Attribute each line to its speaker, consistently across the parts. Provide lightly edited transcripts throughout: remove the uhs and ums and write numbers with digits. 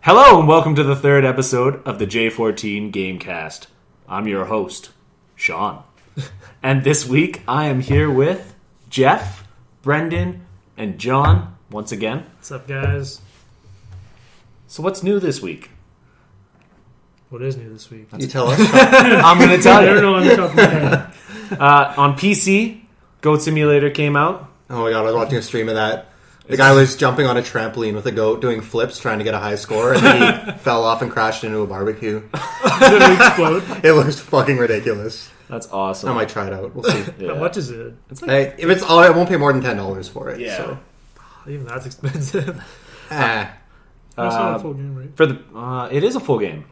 Speaker 1: Hello and welcome to the third episode of the J14 Gamecast. I'm your host, Sean. And this week I am here with Jeff, Brendan, and John once again.
Speaker 2: What's up, guys?
Speaker 1: So what's new this week?
Speaker 2: What is new this week?
Speaker 3: You tell us.
Speaker 1: I'm going to tell
Speaker 2: I don't
Speaker 1: you.
Speaker 2: know on the top of my head.
Speaker 1: On PC, Goat Simulator came out.
Speaker 3: Oh my god, I was watching a stream of that. The guy was jumping on a trampoline with a goat, doing flips, trying to get a high score, and then he fell off and crashed into a barbecue.
Speaker 2: Did it explode?
Speaker 3: It looks fucking ridiculous.
Speaker 1: That's awesome.
Speaker 3: I might try it out. We'll see.
Speaker 1: Yeah.
Speaker 2: How much is it?
Speaker 1: It's like,
Speaker 3: Hey, if it's all, I won't pay more than $10 for it.
Speaker 1: Yeah.
Speaker 3: So.
Speaker 2: Even that's expensive.
Speaker 3: Ah.
Speaker 2: That's not a full game, right?
Speaker 1: for the it is a full game.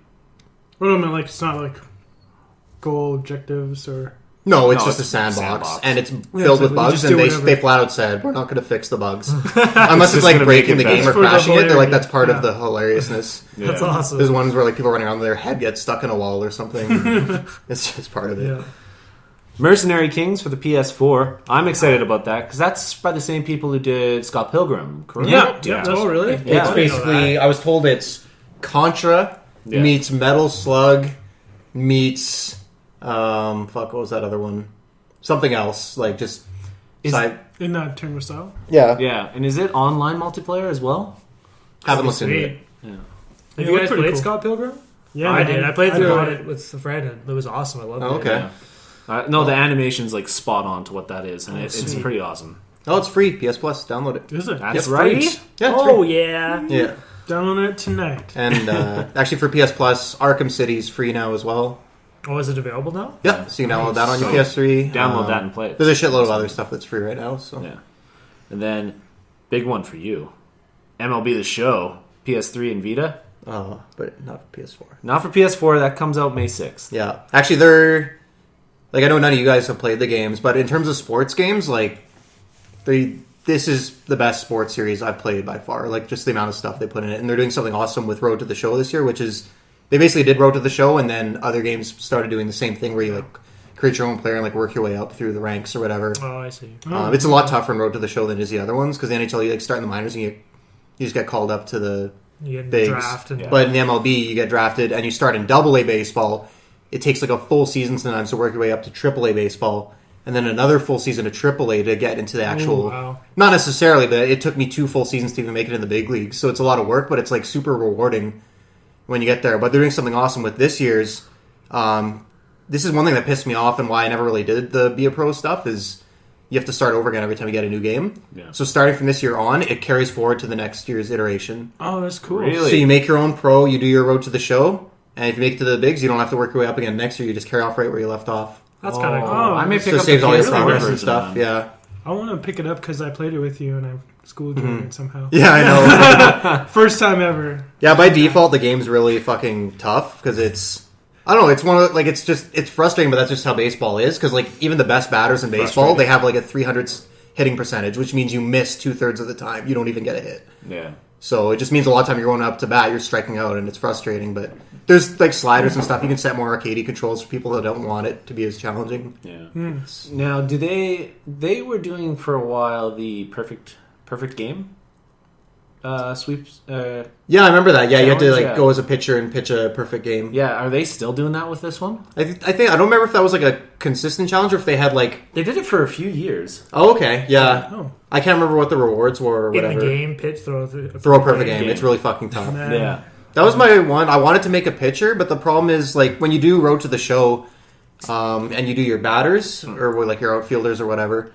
Speaker 2: What do I mean? Like, it's not like goal objectives or...
Speaker 3: No, it's
Speaker 1: No,
Speaker 3: just
Speaker 1: it's
Speaker 3: a sandbox,
Speaker 1: sandbox.
Speaker 3: and it's
Speaker 2: so
Speaker 3: filled with
Speaker 2: you
Speaker 3: bugs,
Speaker 2: just
Speaker 3: and
Speaker 2: do
Speaker 3: they
Speaker 2: whatever.
Speaker 3: flat out said, we're not going to fix the bugs. Unless it's
Speaker 1: just
Speaker 3: like
Speaker 1: gonna
Speaker 3: breaking
Speaker 1: make
Speaker 3: the
Speaker 1: it
Speaker 3: game
Speaker 1: better.
Speaker 3: or
Speaker 2: For the
Speaker 3: crashing it. They're like,
Speaker 2: hilarity.
Speaker 3: that's part
Speaker 2: Yeah.
Speaker 3: of the hilariousness.
Speaker 1: Yeah.
Speaker 2: That's awesome.
Speaker 3: There's ones where like people running around with their head gets stuck in a wall or something. It's just part of it.
Speaker 2: Yeah.
Speaker 1: Mercenary Kings for the PS4. I'm excited about that because that's by the same people who did Scott Pilgrim, correct?
Speaker 2: Yeah. Oh, really?
Speaker 1: Yeah.
Speaker 3: It's
Speaker 2: I didn't know
Speaker 3: basically, I was told it's Contra
Speaker 1: Yeah.
Speaker 3: meets Metal Slug meets, what was that other one? Something else, like just side.
Speaker 2: In that term of style?
Speaker 3: Yeah.
Speaker 1: Yeah, and is it online multiplayer as well?
Speaker 3: Haven't looked into it.
Speaker 1: Yeah.
Speaker 2: It
Speaker 4: Have you
Speaker 2: looked
Speaker 4: guys
Speaker 2: pretty
Speaker 4: played
Speaker 2: cool.
Speaker 4: Scott Pilgrim?
Speaker 2: Yeah,
Speaker 4: I
Speaker 2: man.
Speaker 4: did. I played through
Speaker 2: bought
Speaker 4: it with a friend, and it was awesome. I loved
Speaker 3: Oh,
Speaker 4: it.
Speaker 3: okay.
Speaker 1: Yeah. No, the animation's like spot on to what that is, and it's
Speaker 2: sweet.
Speaker 1: pretty awesome.
Speaker 3: Oh, it's free. PS Plus. Download it.
Speaker 2: Is it?
Speaker 1: That's
Speaker 3: It's
Speaker 1: right.
Speaker 4: free?
Speaker 3: Yeah, it's
Speaker 4: Oh,
Speaker 3: free.
Speaker 4: yeah.
Speaker 3: Yeah.
Speaker 2: Download it tonight.
Speaker 3: And actually for PS Plus, Arkham City's free now as well.
Speaker 4: Oh, is it available now?
Speaker 3: Yeah, so you can download that on your
Speaker 1: So,
Speaker 3: PS3.
Speaker 1: Download that and play it.
Speaker 3: There's a shitload of other stuff that's free right now. So
Speaker 1: Yeah. And then, big one for you. MLB The Show, PS3 and Vita.
Speaker 3: but not for PS4.
Speaker 1: Not for PS4, that comes out May 6th.
Speaker 3: Yeah, actually, they're like I know none of you guys have played the games, but in terms of sports games, like this is the best sports series I've played by far. Like just the amount of stuff they put in it, and they're doing something awesome with Road to the Show this year, which is they basically did Road to the Show, and then other games started doing the same thing where you like create your own player and like work your way up through the ranks or whatever.
Speaker 4: Oh, I see.
Speaker 3: It's a lot tougher in Road to the Show than it is the other ones because the NHL you like start in the minors and you just get called up to the
Speaker 4: You get
Speaker 3: bigs.
Speaker 4: draft and
Speaker 3: But in the MLB, you get drafted and you start in Double-A baseball. It takes like a full season sometimes to work your way up to Triple-A baseball, and then another full season of Triple-A to get into the actual.
Speaker 4: wow.
Speaker 3: Not necessarily, but it took me 2 full seasons to even make it in the big leagues. So it's a lot of work, but it's like super rewarding when you get there. But they're doing something awesome with this year's. This is one thing that pissed me off and why I never really did the Be a Pro stuff is you have to start over again every time you get a new game.
Speaker 1: Yeah.
Speaker 3: So starting from this year on, it carries forward to the next year's iteration.
Speaker 2: Oh, that's cool.
Speaker 1: Really?
Speaker 3: So you make your own pro, you do your Road to the Show, and if you make it to the bigs, you don't have to work your way up again next year. You just carry off right where you left off.
Speaker 4: That's kind of cool.
Speaker 2: Oh,
Speaker 1: I may
Speaker 3: So
Speaker 1: pick
Speaker 3: it
Speaker 1: up
Speaker 3: saves
Speaker 1: the
Speaker 3: all your
Speaker 1: PS4
Speaker 3: progress
Speaker 1: version
Speaker 3: and stuff.
Speaker 1: of that.
Speaker 3: Yeah,
Speaker 2: I want to pick it up because I played it with you and I schooled you on it somehow.
Speaker 3: yeah, I know.
Speaker 2: First time ever.
Speaker 3: Yeah, by default, the game's really fucking tough because it's. I don't know. It's one of the, like it's frustrating, but that's just how baseball is. Because like even the best batters in baseball, they have like a 300 hitting percentage, which means you miss 2/3 of the time. You don't even get a hit.
Speaker 1: Yeah.
Speaker 3: So it just means a lot of time you're going up to bat, you're striking out, and it's frustrating. But there's like sliders and stuff. You can set more arcadey controls for people that don't want it to be as challenging.
Speaker 1: Yeah. Now, do they were doing for a while the perfect game sweeps?
Speaker 3: Yeah, I remember that. Yeah, you had to like
Speaker 1: Yeah.
Speaker 3: go as a pitcher and pitch a perfect game.
Speaker 1: Yeah, are they still doing that with this one?
Speaker 3: I think I don't remember if that was like a consistent challenge or if they had like.
Speaker 1: They did it for a few years.
Speaker 3: Oh, okay, yeah.
Speaker 2: Oh.
Speaker 3: I can't remember what the rewards were or
Speaker 4: In
Speaker 3: whatever.
Speaker 4: the game, pitch, throw
Speaker 3: Throw a perfect game. It's really fucking tough.
Speaker 2: Man.
Speaker 1: Yeah.
Speaker 3: That was my one. I wanted to make a pitcher, but the problem is like when you do Road to the Show, and you do your batters or like your outfielders or whatever,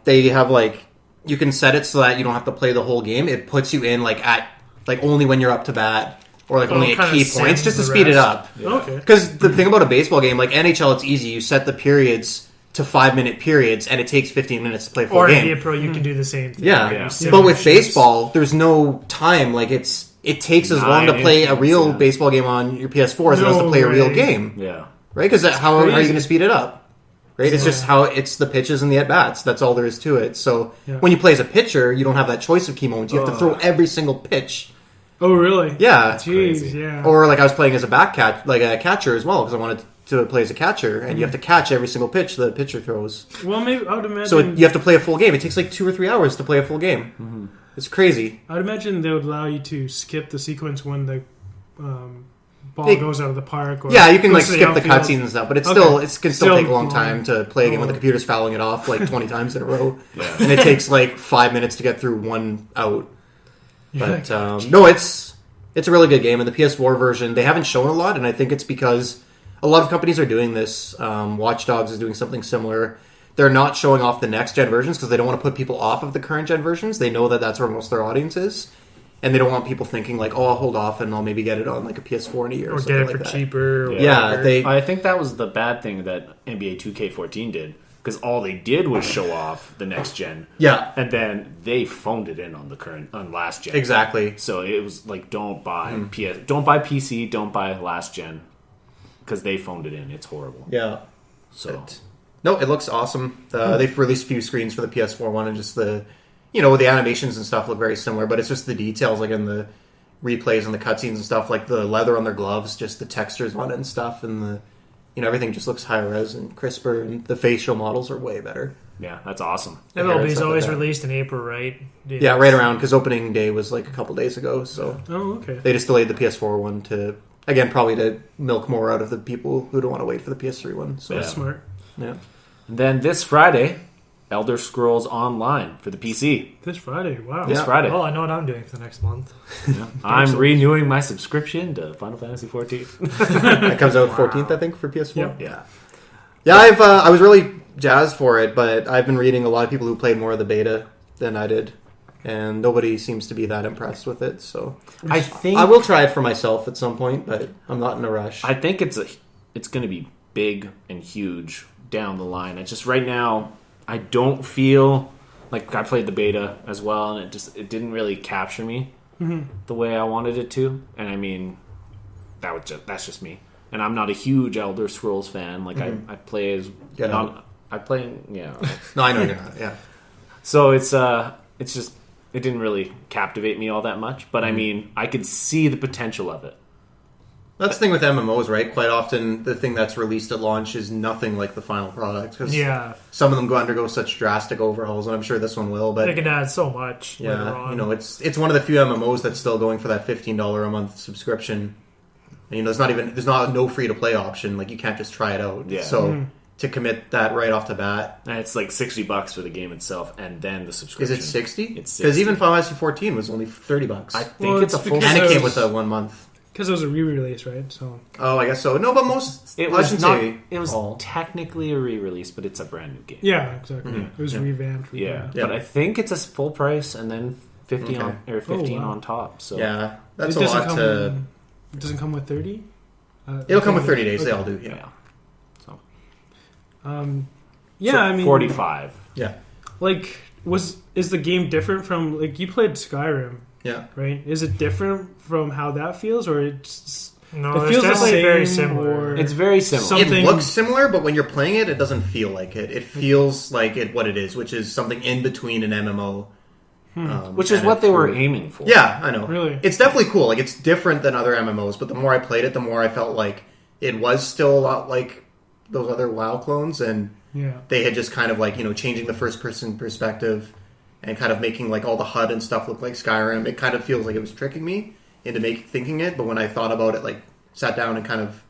Speaker 3: they have like you can set it so that you don't have to play the whole game. It puts you in like at like only when you're up to bat or like only at
Speaker 4: kinda
Speaker 3: key
Speaker 4: sends
Speaker 3: points just to
Speaker 4: the
Speaker 3: speed it
Speaker 4: rest.
Speaker 3: up.
Speaker 2: Okay.
Speaker 3: Because the thing about a baseball game, like NHL, it's easy. You set the periods to 5-minute periods, and it takes 15 minutes to play a full
Speaker 4: Or
Speaker 3: game.
Speaker 4: Be a Pro, you can do the same thing.
Speaker 3: Yeah,
Speaker 1: Yeah.
Speaker 4: You sim
Speaker 3: but with
Speaker 4: machines.
Speaker 3: baseball, there's no time. Like it takes as long to
Speaker 1: 9
Speaker 3: play a
Speaker 1: innings,
Speaker 3: real
Speaker 1: yeah.
Speaker 3: baseball game on your PS4 as it does to
Speaker 2: No
Speaker 3: play a real
Speaker 2: way.
Speaker 3: game,
Speaker 1: Yeah.
Speaker 3: right? Because how are you
Speaker 2: crazy.
Speaker 3: going to speed it up? Right? It's just how it's the pitches and the at bats. That's all there is to it. So
Speaker 2: Yeah.
Speaker 3: when you play as a pitcher, you don't have that choice of key moments. You have to
Speaker 1: Ugh.
Speaker 3: throw every single pitch.
Speaker 2: Oh, really?
Speaker 3: Yeah,
Speaker 2: Jeez,
Speaker 1: crazy.
Speaker 2: yeah.
Speaker 3: or like I was playing as a back catch, like a catcher as well, because I wanted to play as a catcher, and you have to catch every single pitch the pitcher throws.
Speaker 2: Well, maybe I would imagine.
Speaker 3: So you have to play a full game. It takes like 2 or 3 hours to play a full game. It's crazy.
Speaker 2: I'd imagine they would allow you to skip the sequence when the ball
Speaker 3: They-
Speaker 2: goes out of the park. Or
Speaker 3: Yeah, you can like
Speaker 2: goes to
Speaker 3: skip the
Speaker 2: outfield.
Speaker 3: cutscenes and stuff, but it's
Speaker 2: Okay.
Speaker 3: still it can still
Speaker 2: Still
Speaker 3: take a long
Speaker 2: long.
Speaker 3: time to play a game when the
Speaker 2: Oh.
Speaker 3: computer's fouling it off like 20 times in a row,
Speaker 1: Yeah.
Speaker 3: and it takes like 5 minutes to get through one out.
Speaker 2: Yeah.
Speaker 3: But no, it's a really good game, and the PS4 version they haven't shown a lot, and I think it's because a lot of companies are doing this. Watch Dogs is doing something similar. They're not showing off the next gen versions because they don't want to put people off of the current gen versions. They know that that's where most of their audience is, and they don't want people thinking like, "Oh, I'll hold off and I'll maybe get it on like a PS4 in a year
Speaker 2: Or
Speaker 3: or
Speaker 2: get
Speaker 3: something
Speaker 2: it
Speaker 3: like
Speaker 2: for
Speaker 3: that."
Speaker 2: cheaper. Or
Speaker 3: Yeah,
Speaker 2: whatever.
Speaker 3: they
Speaker 1: I think that was the bad thing that NBA 2K14 did, because all they did was show off the next gen,
Speaker 3: yeah
Speaker 1: and then they phoned it in on last gen.
Speaker 3: exactly.
Speaker 1: So it was like, don't buy don't buy PC, don't buy last gen, because they phoned it in. It's horrible.
Speaker 3: Yeah.
Speaker 1: So
Speaker 3: No, it looks awesome. They've released a few screens for the PS4 one, and just the animations and stuff look very similar, but it's just the details, like in the replays and the cutscenes and stuff, like the leather on their gloves, just the textures on it and stuff, and the everything just looks high res and crisper, and the facial models are way better.
Speaker 1: yeah, that's awesome.
Speaker 4: MLB is
Speaker 3: stuff like
Speaker 4: always
Speaker 3: that.
Speaker 4: released in April, right?
Speaker 3: Yeah, right around because opening day was like a couple days ago, so
Speaker 2: Oh, okay.
Speaker 3: they just delayed the PS4 one to probably to milk more out of the people who don't want to wait for the PS3 one. So
Speaker 2: That's smart.
Speaker 3: yeah.
Speaker 1: And then this Friday, Elder Scrolls Online for the PC.
Speaker 2: This Friday, wow.
Speaker 1: This
Speaker 3: Yeah.
Speaker 1: Friday.
Speaker 4: Well, I know what I'm doing for the next month.
Speaker 1: I'm renewing my subscription to Final Fantasy 14.
Speaker 3: That comes out 14th, I think, for PS4.
Speaker 2: Yep.
Speaker 1: Yeah.
Speaker 3: Yeah, I was really jazzed for it, but I've been reading a lot of people who played more of the beta than I did, and nobody seems to be that impressed with it. So
Speaker 1: I think
Speaker 3: I will try it for myself at some point, but I'm not in a rush.
Speaker 1: I think it's going to be big and huge down the line. It's just right now I don't feel like I played the beta as well, and it didn't really capture me the way I wanted it to. And I mean, that's just me. And I'm not a huge Elder Scrolls fan. Like I play as
Speaker 3: Get out.
Speaker 1: I play yeah.
Speaker 3: No, I know you're not. Yeah,
Speaker 1: So it's just it didn't really captivate me all that much. But I mean, I could see the potential of it.
Speaker 3: that's the thing with MMOs, right? Quite often, the thing that's released at launch is nothing like the final product because
Speaker 4: Yeah,
Speaker 3: some of them undergo such drastic overhauls, and I'm sure this one will. But
Speaker 4: they can add so much later
Speaker 3: yeah,
Speaker 4: on.
Speaker 3: it's one of the few MMOs that's still going for that $15 a month subscription. And, there's not no free to play option. Like you can't just try it out.
Speaker 1: Yeah.
Speaker 3: So to commit that right off the bat,
Speaker 1: And it's like $60 for the game itself, and then the
Speaker 3: is
Speaker 1: subscription.
Speaker 3: it 60?
Speaker 1: It's
Speaker 3: Because
Speaker 1: 60.
Speaker 3: even Final Fantasy 14 was only $30.
Speaker 1: I think
Speaker 2: Well,
Speaker 1: it's a
Speaker 2: it's
Speaker 1: full.
Speaker 2: because-
Speaker 3: and it came
Speaker 2: there's-
Speaker 3: with a 1 month.
Speaker 2: Because it was a re-release, right? So
Speaker 3: Oh, I guess so. No, but most
Speaker 1: It
Speaker 3: I
Speaker 1: was
Speaker 3: shouldn't
Speaker 1: not.
Speaker 3: say
Speaker 1: It was
Speaker 3: all.
Speaker 1: technically a re-release, but it's a brand new game.
Speaker 2: yeah, exactly. It was
Speaker 3: Yeah.
Speaker 2: revamped.
Speaker 1: Yeah,
Speaker 3: Yeah.
Speaker 1: but I think it's a full price and then 50
Speaker 3: Okay.
Speaker 1: on or 15
Speaker 2: wow.
Speaker 1: on top. So
Speaker 3: Yeah, that's
Speaker 2: it
Speaker 3: a
Speaker 2: doesn't
Speaker 3: lot
Speaker 2: come.
Speaker 3: to.
Speaker 2: It doesn't come with 30.
Speaker 3: It'll come with 30 days.
Speaker 2: Okay.
Speaker 3: They all do.
Speaker 1: yeah,
Speaker 3: Yeah.
Speaker 2: Yeah,
Speaker 1: So
Speaker 2: I mean,
Speaker 1: 45.
Speaker 3: Yeah.
Speaker 2: Like, is the game different from like you played Skyrim,
Speaker 3: Yeah.
Speaker 2: right? Is it different from how that feels, or it's
Speaker 4: No,
Speaker 2: it
Speaker 4: it's
Speaker 2: feels the
Speaker 4: definitely
Speaker 2: same,
Speaker 4: very similar.
Speaker 2: or-
Speaker 1: It's very similar.
Speaker 2: Some-
Speaker 3: It
Speaker 2: Something-
Speaker 3: looks similar, but when you're playing it, it doesn't feel like it. It feels like what it is, which is something in between an MMO.
Speaker 1: which is
Speaker 3: and
Speaker 1: what
Speaker 3: a
Speaker 1: they were
Speaker 3: true-
Speaker 1: aiming for.
Speaker 3: Yeah, I know.
Speaker 2: Really?
Speaker 3: It's definitely cool. Like, it's different than other MMOs, but the more I played it, the more I felt like it was still a lot like those other WoW clones, and
Speaker 2: yeah.
Speaker 3: they had just kind of like, changing the first person perspective and kind of making like all the HUD and stuff look like Skyrim. It kind of feels like it was tricking me into thinking it, but when I thought about it, like sat down and kind of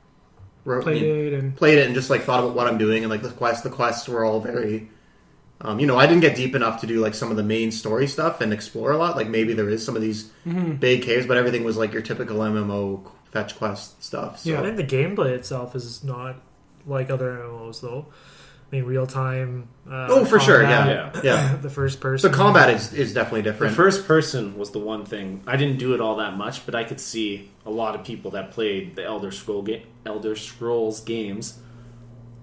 Speaker 2: Played it
Speaker 3: played it and just like thought about what I'm doing, and like the quests were all very I didn't get deep enough to do like some of the main story stuff and explore a lot. Like maybe there is some of these big caves, but everything was like your typical MMO fetch quest stuff. So.
Speaker 2: Yeah.
Speaker 4: I think the gameplay itself is not like other MMOs, though. I mean, real time.
Speaker 3: Oh, for sure,
Speaker 1: Yeah.
Speaker 3: Yeah.
Speaker 4: The first person.
Speaker 3: The combat is definitely
Speaker 1: The
Speaker 3: different.
Speaker 1: first person was the one thing. I didn't do it all that much, but I could see a lot of people that played the Elder Scrolls games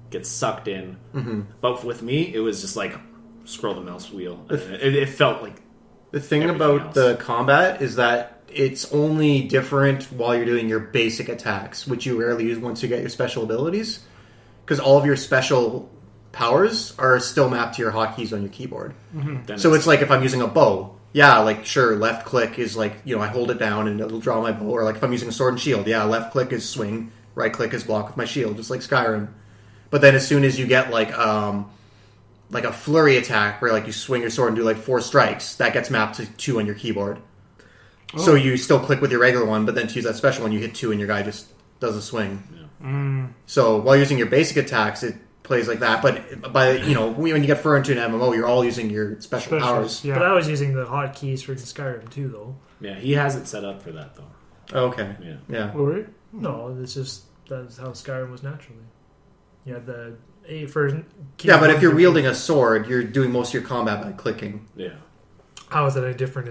Speaker 1: get sucked in. Mm-hmm. But with me, it was just like scroll the mouse wheel. And it felt like
Speaker 3: The thing
Speaker 1: everything
Speaker 3: about
Speaker 1: else.
Speaker 3: the combat is that it's only different while you're doing your basic attacks, which you rarely use once you get your special abilities, because all of your special powers are still mapped to your hotkeys on your keyboard.
Speaker 1: then
Speaker 3: So it's like if I'm using a bow, yeah, like sure, left click is like, I hold it down and it'll draw my bow. Or like if I'm using a sword and shield, yeah, left click is swing, right click is block with my shield, just like Skyrim. But then as soon as you get like, like a flurry attack where like you swing your sword and do like 4 strikes, that gets mapped to 2 on your keyboard. So you still click with your regular one, but then to use that special one, you hit 2 and your guy just does a swing.
Speaker 2: Mm.
Speaker 3: So while using your basic attacks, it plays like that. But when you get further into an MMO, you're all using your special powers.
Speaker 2: Yeah.
Speaker 4: But I was using the hotkeys for Skyrim too, though.
Speaker 1: Yeah, he has it set up for that though.
Speaker 3: Okay.
Speaker 1: Yeah.
Speaker 2: Or
Speaker 4: No, it's just that's how Skyrim was naturally. You had the A for key
Speaker 3: Yeah, but if you're
Speaker 4: one,
Speaker 3: wielding a sword, you're doing most of your combat by clicking.
Speaker 1: Yeah.
Speaker 4: how is that any different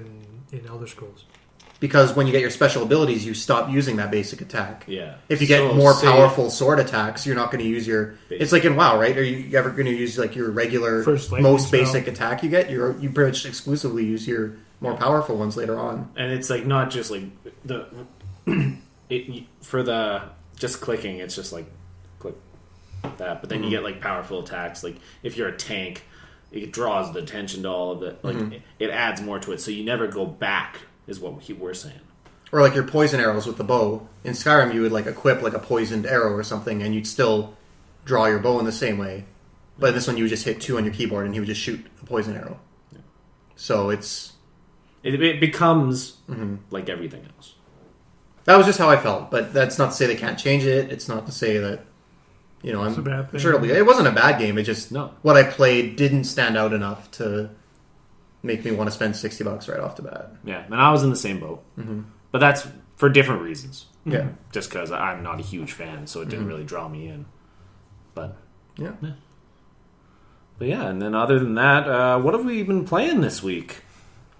Speaker 4: in Elder Scrolls?
Speaker 3: Because when you get your special abilities, you stop using that basic attack.
Speaker 1: Yeah.
Speaker 3: If you get
Speaker 1: So,
Speaker 3: more
Speaker 1: say-
Speaker 3: powerful sword attacks, you're not going to use your...
Speaker 1: Basic.
Speaker 3: It's like in WoW, right? Are you ever going to use like your regular,
Speaker 2: First lightning
Speaker 3: most
Speaker 2: spell.
Speaker 3: basic attack you get? You pretty much exclusively use your more powerful ones later on.
Speaker 1: And it's like not just like the for the just clicking. It's just like click that, but then you get like powerful attacks. Like if you're a tank, it draws the attention to all of it. Like it adds more to it, so you never go back. Is what we're saying.
Speaker 3: Or like your poison arrows with the bow. In Skyrim, you would like equip like a poisoned arrow or something, and you'd still draw your bow in the same way. But in this one, you would just hit 2 on your keyboard, and he would just shoot a poison arrow.
Speaker 1: Yeah.
Speaker 3: So it
Speaker 1: becomes like everything else.
Speaker 3: that was just how I felt. But that's not to say they can't change it. It's not to say that
Speaker 2: It's a bad
Speaker 3: I'm
Speaker 2: thing.
Speaker 3: sure it'll be. It wasn't a bad game. It just what I played didn't stand out enough to make me want to spend $60 right off the bat.
Speaker 1: Yeah, and I was in the same boat, but that's for different reasons.
Speaker 3: Yeah.
Speaker 1: Just because I'm not a huge fan, so it didn't really draw me in. But
Speaker 3: Yeah.
Speaker 1: But yeah, and then other than that, what have we been playing this week?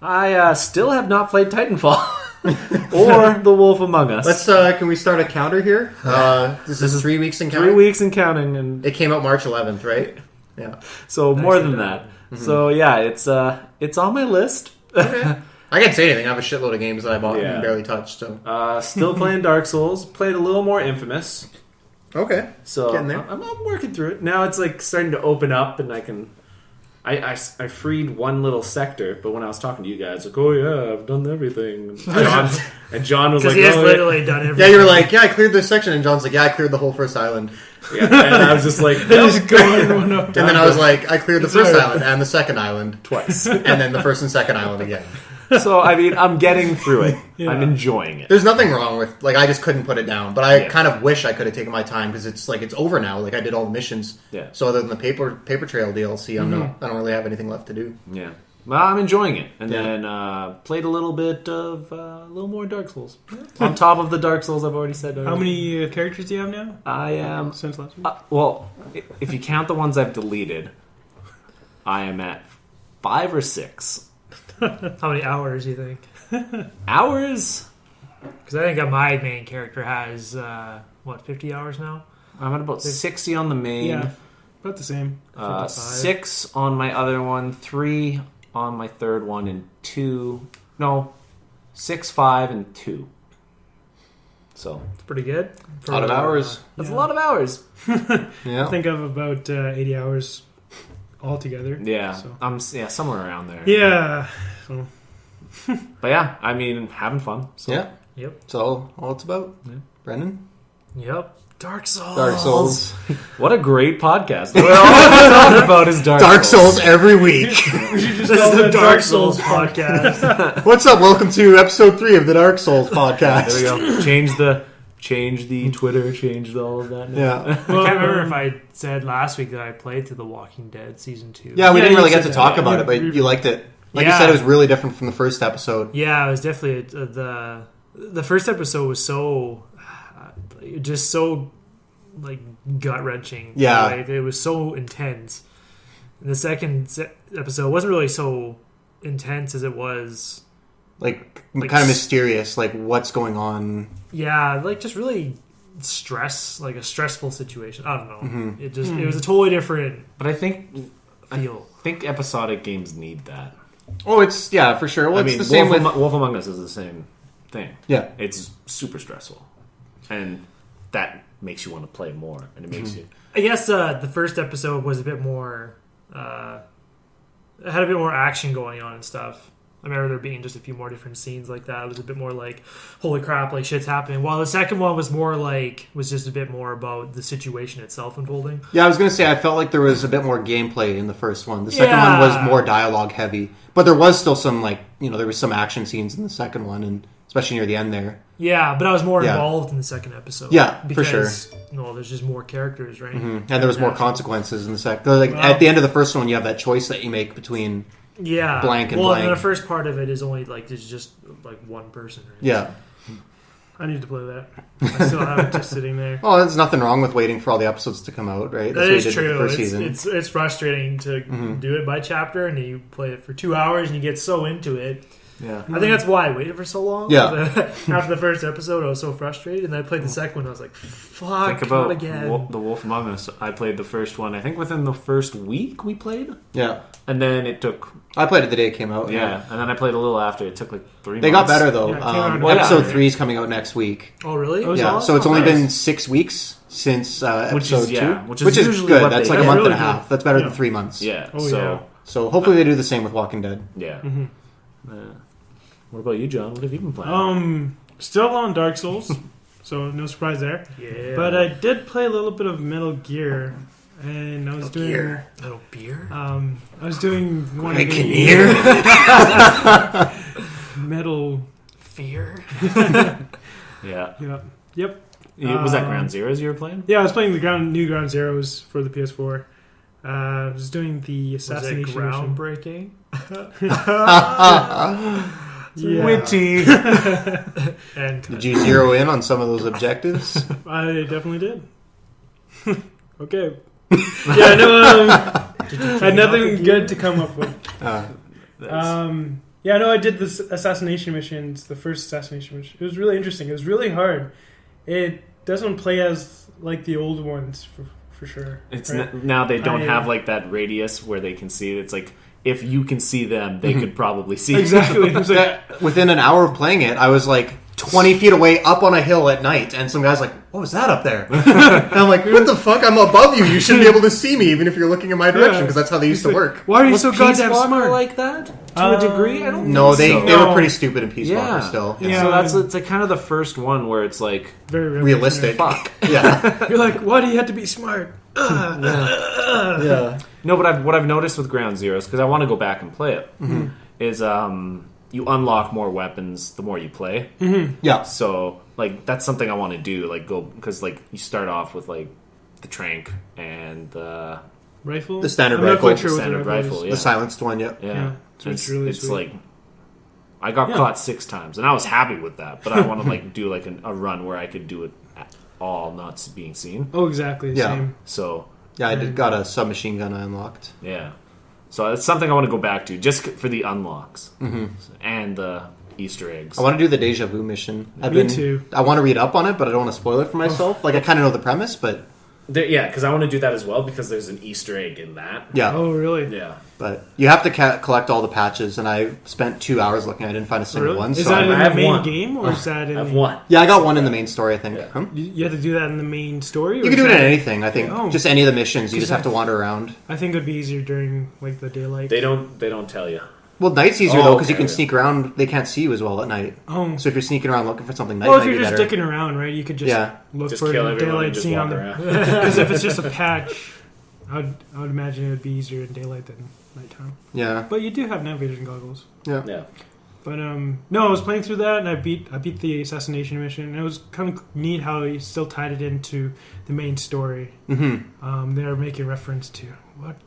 Speaker 1: I still have not played Titanfall or The Wolf Among Us.
Speaker 3: Let's. Can we start a counter here? This is 3 weeks and counting.
Speaker 1: 3 weeks and counting, and
Speaker 3: It came out March 11th, right? Yeah.
Speaker 1: so more than that. So yeah, it's on my list.
Speaker 3: Okay. I can't say anything. I have a shitload of games that I bought
Speaker 1: Yeah.
Speaker 3: and barely touched. So
Speaker 1: Still playing Dark Souls. Played a little more Infamous.
Speaker 3: okay.
Speaker 1: So
Speaker 3: Getting there.
Speaker 1: I'm working through it. Now it's like starting to open up, and I can. I freed one little sector, but when I was talking to you guys, like, oh yeah, I've done everything. And John was
Speaker 4: Because
Speaker 1: like,
Speaker 4: he has
Speaker 1: oh,
Speaker 4: literally done everything.
Speaker 3: Yeah, you were like, yeah, I cleared this section, and John's like, yeah, I cleared the whole first island.
Speaker 1: yeah. And I was just like,
Speaker 2: just going up.
Speaker 3: And then I was like, I cleared the first island and the second island
Speaker 1: twice.
Speaker 3: and then the first and second island again.
Speaker 1: So I mean, I'm getting through it.
Speaker 2: Yeah.
Speaker 1: I'm enjoying it.
Speaker 3: There's nothing wrong with I just couldn't put it down, but I
Speaker 1: Yeah.
Speaker 3: kind of wish I could have taken my time because it's over now. Like I did all the missions.
Speaker 1: Yeah.
Speaker 3: So other than the paper trail DLC, I don't really have anything left to do.
Speaker 1: Yeah. Well, I'm enjoying it, and
Speaker 3: Yeah.
Speaker 1: then played a little bit of a little more Dark Souls on top of the Dark Souls I've already said.
Speaker 2: How many characters do you have now?
Speaker 1: I am.
Speaker 2: Since last week?
Speaker 1: Well, if you count the ones I've deleted, I am at 5 or 6
Speaker 4: How many hours do you think?
Speaker 1: hours.
Speaker 4: Because I think my main character has 50 hours now.
Speaker 1: I'm at about 60 on the main.
Speaker 2: Yeah, about the same.
Speaker 4: 55.
Speaker 1: 6 on my other one, 3 on my third one, and 6, 5, and 2. So
Speaker 4: It's pretty good.
Speaker 3: A lot of hours.
Speaker 1: that's
Speaker 2: Yeah.
Speaker 1: a lot of hours.
Speaker 3: Yeah.
Speaker 2: I think of about 80 hours altogether.
Speaker 1: Yeah,
Speaker 2: So.
Speaker 1: I'm somewhere around there.
Speaker 2: Yeah. So,
Speaker 1: But yeah, I mean, having fun. So.
Speaker 3: Yeah.
Speaker 4: Yep.
Speaker 3: That's all it's about.
Speaker 1: Yeah.
Speaker 3: Brendan?
Speaker 4: Yep. Dark Souls.
Speaker 3: Dark Souls.
Speaker 1: What a great podcast. All we talk about is
Speaker 3: Dark Souls every week.
Speaker 2: we should just
Speaker 4: This
Speaker 2: call
Speaker 4: is the
Speaker 2: it
Speaker 4: Dark Souls podcast.
Speaker 3: What's up? Welcome to episode 3 of the Dark Souls podcast.
Speaker 1: There we go. Change the Twitter, change all of that. Now.
Speaker 3: Yeah.
Speaker 4: I can't remember if I said last week that I played through The Walking Dead season 2.
Speaker 3: Yeah, we
Speaker 2: Yeah,
Speaker 3: didn't
Speaker 2: you
Speaker 3: really get
Speaker 2: said
Speaker 3: to
Speaker 2: that.
Speaker 3: talk
Speaker 2: Yeah.
Speaker 3: about it, but you liked it. Like you
Speaker 4: Yeah.
Speaker 3: said, it was really different from the first episode.
Speaker 4: Yeah, it was definitely the first episode was so just so like gut wrenching.
Speaker 3: Yeah.
Speaker 4: Like, it was so intense. And the second episode wasn't really so intense as it was.
Speaker 3: Like
Speaker 4: Like
Speaker 3: kind of mysterious, like what's going on.
Speaker 4: Yeah, like just really like a stressful situation. I don't know.
Speaker 3: Mm-hmm.
Speaker 4: It was a totally different
Speaker 1: But I think
Speaker 4: feel.
Speaker 1: episodic games need that.
Speaker 3: Oh, it's, yeah, for sure. Well,
Speaker 1: I
Speaker 3: it's
Speaker 1: mean,
Speaker 3: the same with...
Speaker 1: Wolf Among Us is the same thing.
Speaker 3: Yeah.
Speaker 1: It's super stressful, and that makes you want to play more, and it makes you.
Speaker 4: I guess the first episode was a bit more had a bit more action going on and stuff. I remember there being just a few more different scenes like that. It was a bit more like, holy crap, like shit's happening. While the second one was more like, was just a bit more about the situation itself unfolding.
Speaker 3: Yeah, I was going to say, I felt like there was a bit more gameplay in the first one. The second one was more dialogue heavy. But there was still some, like, there was some action scenes in the second one, and especially near the end there.
Speaker 4: Yeah, but I was more involved in the second episode.
Speaker 3: Yeah,
Speaker 4: because,
Speaker 3: for sure.
Speaker 4: No, there's just more characters, right?
Speaker 3: And there was more consequences in the second. Like, at the end of the first one, you have that choice that you make between blank and blank.
Speaker 4: Well, the first part of it is only, like, there's just, like, one person, right?
Speaker 3: Yeah.
Speaker 2: I need to play that. I still have it just sitting there.
Speaker 3: Well, there's nothing wrong with waiting for all the episodes to come out, right?
Speaker 4: That is true.
Speaker 3: The first season.
Speaker 4: It's frustrating to do it by chapter, and then you play it for 2 hours, and you get so into it.
Speaker 1: Yeah,
Speaker 4: I think that's why I waited for so long.
Speaker 3: Yeah.
Speaker 4: After the first episode, I was so frustrated, and then I played the second one. I was like, "Fuck,
Speaker 1: think about
Speaker 4: not again."
Speaker 1: The Wolf Among Us. I played the first one. I think within the first week we played.
Speaker 3: Yeah.
Speaker 1: And then it took.
Speaker 3: I played it the day it came out.
Speaker 1: Yeah, and then I played a little after. It took like 3 months.
Speaker 3: They got better though.
Speaker 2: Yeah, it came out in
Speaker 3: Episode
Speaker 2: February.
Speaker 3: 3 is coming out next week.
Speaker 4: Oh, really?
Speaker 3: Yeah, so it's only been 6 weeks since episode 2,
Speaker 1: which is usually
Speaker 3: good.
Speaker 1: what
Speaker 3: That's
Speaker 1: they
Speaker 3: like a
Speaker 1: do.
Speaker 3: month
Speaker 2: Really
Speaker 3: and a half.
Speaker 2: good.
Speaker 3: That's better than
Speaker 2: Yeah.
Speaker 3: 3 months.
Speaker 1: Yeah.
Speaker 2: Oh,
Speaker 1: so
Speaker 2: yeah.
Speaker 3: So hopefully they do the same with Walking Dead.
Speaker 1: yeah. What about you, John? What have you been playing?
Speaker 2: Still on Dark Souls, so no surprise there.
Speaker 4: Yeah.
Speaker 2: But I did play a little bit of Metal Gear, and I was doing
Speaker 4: Little beer.
Speaker 2: I was doing one
Speaker 3: I
Speaker 2: of
Speaker 3: can
Speaker 2: the
Speaker 3: hear.
Speaker 2: Metal.
Speaker 4: Fear.
Speaker 1: Yeah.
Speaker 2: Yeah. Yep.
Speaker 1: Was that Ground Zeroes you were playing?
Speaker 2: Yeah, I was playing the new Ground Zeroes for the PS4. I was doing the
Speaker 4: Was it
Speaker 2: assassination mission.
Speaker 4: groundbreaking?
Speaker 2: Yeah.
Speaker 1: Witty.
Speaker 4: And
Speaker 3: Did you zero in on some of those objectives?
Speaker 2: I definitely did. Okay. Yeah, no, I had nothing good to come up with. Yeah, no, I did this assassination missions, the first assassination mission. It was really interesting. It was really hard. It doesn't play as like the old ones for sure.
Speaker 1: It's
Speaker 2: right?
Speaker 1: now they don't have like that radius where they can see it. It's like if you can see them, they could probably see
Speaker 2: Exactly. It was like,
Speaker 3: Within an hour of playing it, I was like 20 feet away up on a hill at night, and some guy's like, what was that up there? And I'm like, what the fuck? I'm above you. You shouldn't be able to see me even if you're looking in my direction, because that's how they used to work.
Speaker 2: why are you
Speaker 1: Was
Speaker 2: so
Speaker 1: Peace
Speaker 2: goddamn
Speaker 1: Walker
Speaker 2: smart?
Speaker 1: like that to a degree? I don't.
Speaker 3: No,
Speaker 1: think
Speaker 3: they
Speaker 1: so.
Speaker 3: were pretty stupid in Peace Walker still.
Speaker 2: Yeah.
Speaker 1: So that's it's like kind of the first one where it's like
Speaker 2: Very
Speaker 3: Realistic.
Speaker 1: fuck.
Speaker 3: Yeah.
Speaker 2: You're like, why do you have to be smart?
Speaker 3: Yeah.
Speaker 1: No, but what I've noticed with Ground Zeroes, because I want to go back and play it, is you unlock more weapons the more you play.
Speaker 3: Yeah.
Speaker 1: So like that's something I want to do. Like go because like you start off with like the trank and the
Speaker 2: Rifle?
Speaker 3: The standard
Speaker 2: I'm not
Speaker 3: rifle.
Speaker 2: quite sure what the
Speaker 1: standard
Speaker 2: rifle
Speaker 1: rifle.
Speaker 2: is.
Speaker 1: Yeah.
Speaker 3: The silenced one, yep.
Speaker 1: Yeah,
Speaker 2: Yeah, so it's really
Speaker 1: it's
Speaker 2: sweet.
Speaker 1: like I got
Speaker 2: Yeah.
Speaker 1: caught 6 times, and I was happy with that. But I want to like do like a run where I could do it at all, not being seen.
Speaker 2: Oh, exactly the
Speaker 3: Yeah.
Speaker 2: same.
Speaker 1: So
Speaker 3: Yeah, I got a submachine gun I unlocked.
Speaker 1: yeah, so it's something I want to go back to just for the unlocks and the Easter eggs.
Speaker 3: I want to do the Deja Vu mission.
Speaker 2: Me too.
Speaker 3: I want to read up on it, but I don't want to spoil it for myself. Like, I kind of know the premise, but
Speaker 1: Yeah, because I want to do that as well because there's an Easter egg in that.
Speaker 3: yeah.
Speaker 2: Oh, really?
Speaker 1: Yeah.
Speaker 3: But you have to collect all the patches, and I spent 2 hours looking. I didn't find a single
Speaker 2: Really?
Speaker 3: one.
Speaker 2: Is
Speaker 3: So
Speaker 2: that
Speaker 1: I
Speaker 2: in the
Speaker 1: have
Speaker 2: main
Speaker 1: one.
Speaker 2: game, or is that in
Speaker 1: I've
Speaker 2: the...
Speaker 1: won.
Speaker 3: yeah, I got one in the main story, I think.
Speaker 1: Yeah.
Speaker 3: Huh?
Speaker 2: You have to do that in the main story? Or
Speaker 3: You can
Speaker 2: is
Speaker 3: do it in
Speaker 2: that-
Speaker 3: anything, I think.
Speaker 2: Oh.
Speaker 3: Just any of the missions. You
Speaker 2: Because
Speaker 3: just have to wander around.
Speaker 2: I think it would be easier during like the daylight.
Speaker 1: They don't tell you.
Speaker 3: Well, night's easier,
Speaker 1: Oh,
Speaker 3: though, because you
Speaker 1: okay,
Speaker 3: can
Speaker 1: yeah.
Speaker 3: sneak around. They can't see you as well at night.
Speaker 2: Oh.
Speaker 3: So if you're sneaking around looking for something, night
Speaker 2: Well,
Speaker 3: might
Speaker 2: if you're
Speaker 3: be
Speaker 2: just
Speaker 3: better.
Speaker 2: dicking around, right, you could just
Speaker 3: Yeah.
Speaker 2: look
Speaker 1: Just
Speaker 2: for
Speaker 1: kill
Speaker 2: the
Speaker 1: everyone and
Speaker 2: daylight
Speaker 1: just
Speaker 2: scene
Speaker 1: walk
Speaker 2: on the...
Speaker 1: around.
Speaker 2: Because if it's just a patch, I would imagine it would be easier in daylight than nighttime.
Speaker 3: Yeah.
Speaker 2: But you do have night vision goggles.
Speaker 3: Yeah.
Speaker 1: Yeah.
Speaker 2: But no, I was playing through that and I beat the assassination mission. And it was kind of neat how he still tied it into the main story.
Speaker 3: Mm-hmm.
Speaker 2: They were making reference to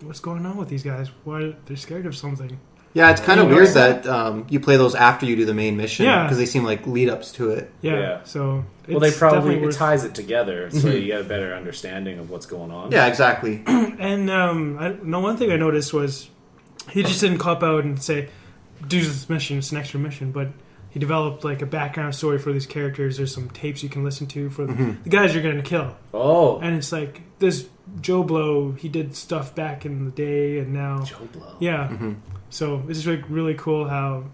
Speaker 2: what's going on with these guys. Why they're scared of something.
Speaker 3: Yeah, it's kind of
Speaker 2: You
Speaker 3: weird
Speaker 2: notice
Speaker 3: that you play those after you do the main mission.
Speaker 2: Yeah.
Speaker 3: Because they seem like lead-ups to it.
Speaker 2: Yeah.
Speaker 1: Yeah.
Speaker 2: So
Speaker 1: Well, they
Speaker 2: it's
Speaker 1: probably
Speaker 2: definitely
Speaker 1: it
Speaker 2: worth-
Speaker 1: ties it together, so you get a better understanding of what's going on.
Speaker 3: Yeah, exactly.
Speaker 2: And one thing I noticed was he just didn't cop out and say, "Do this mission. It's an extra mission," but he developed like a background story for these characters. There's some tapes you can listen to for the guys you're going to kill.
Speaker 1: Oh,
Speaker 2: And it's like this Joe Blow, he did stuff back in the day, and now
Speaker 1: Joe Blow.
Speaker 2: yeah. So it's just like really cool how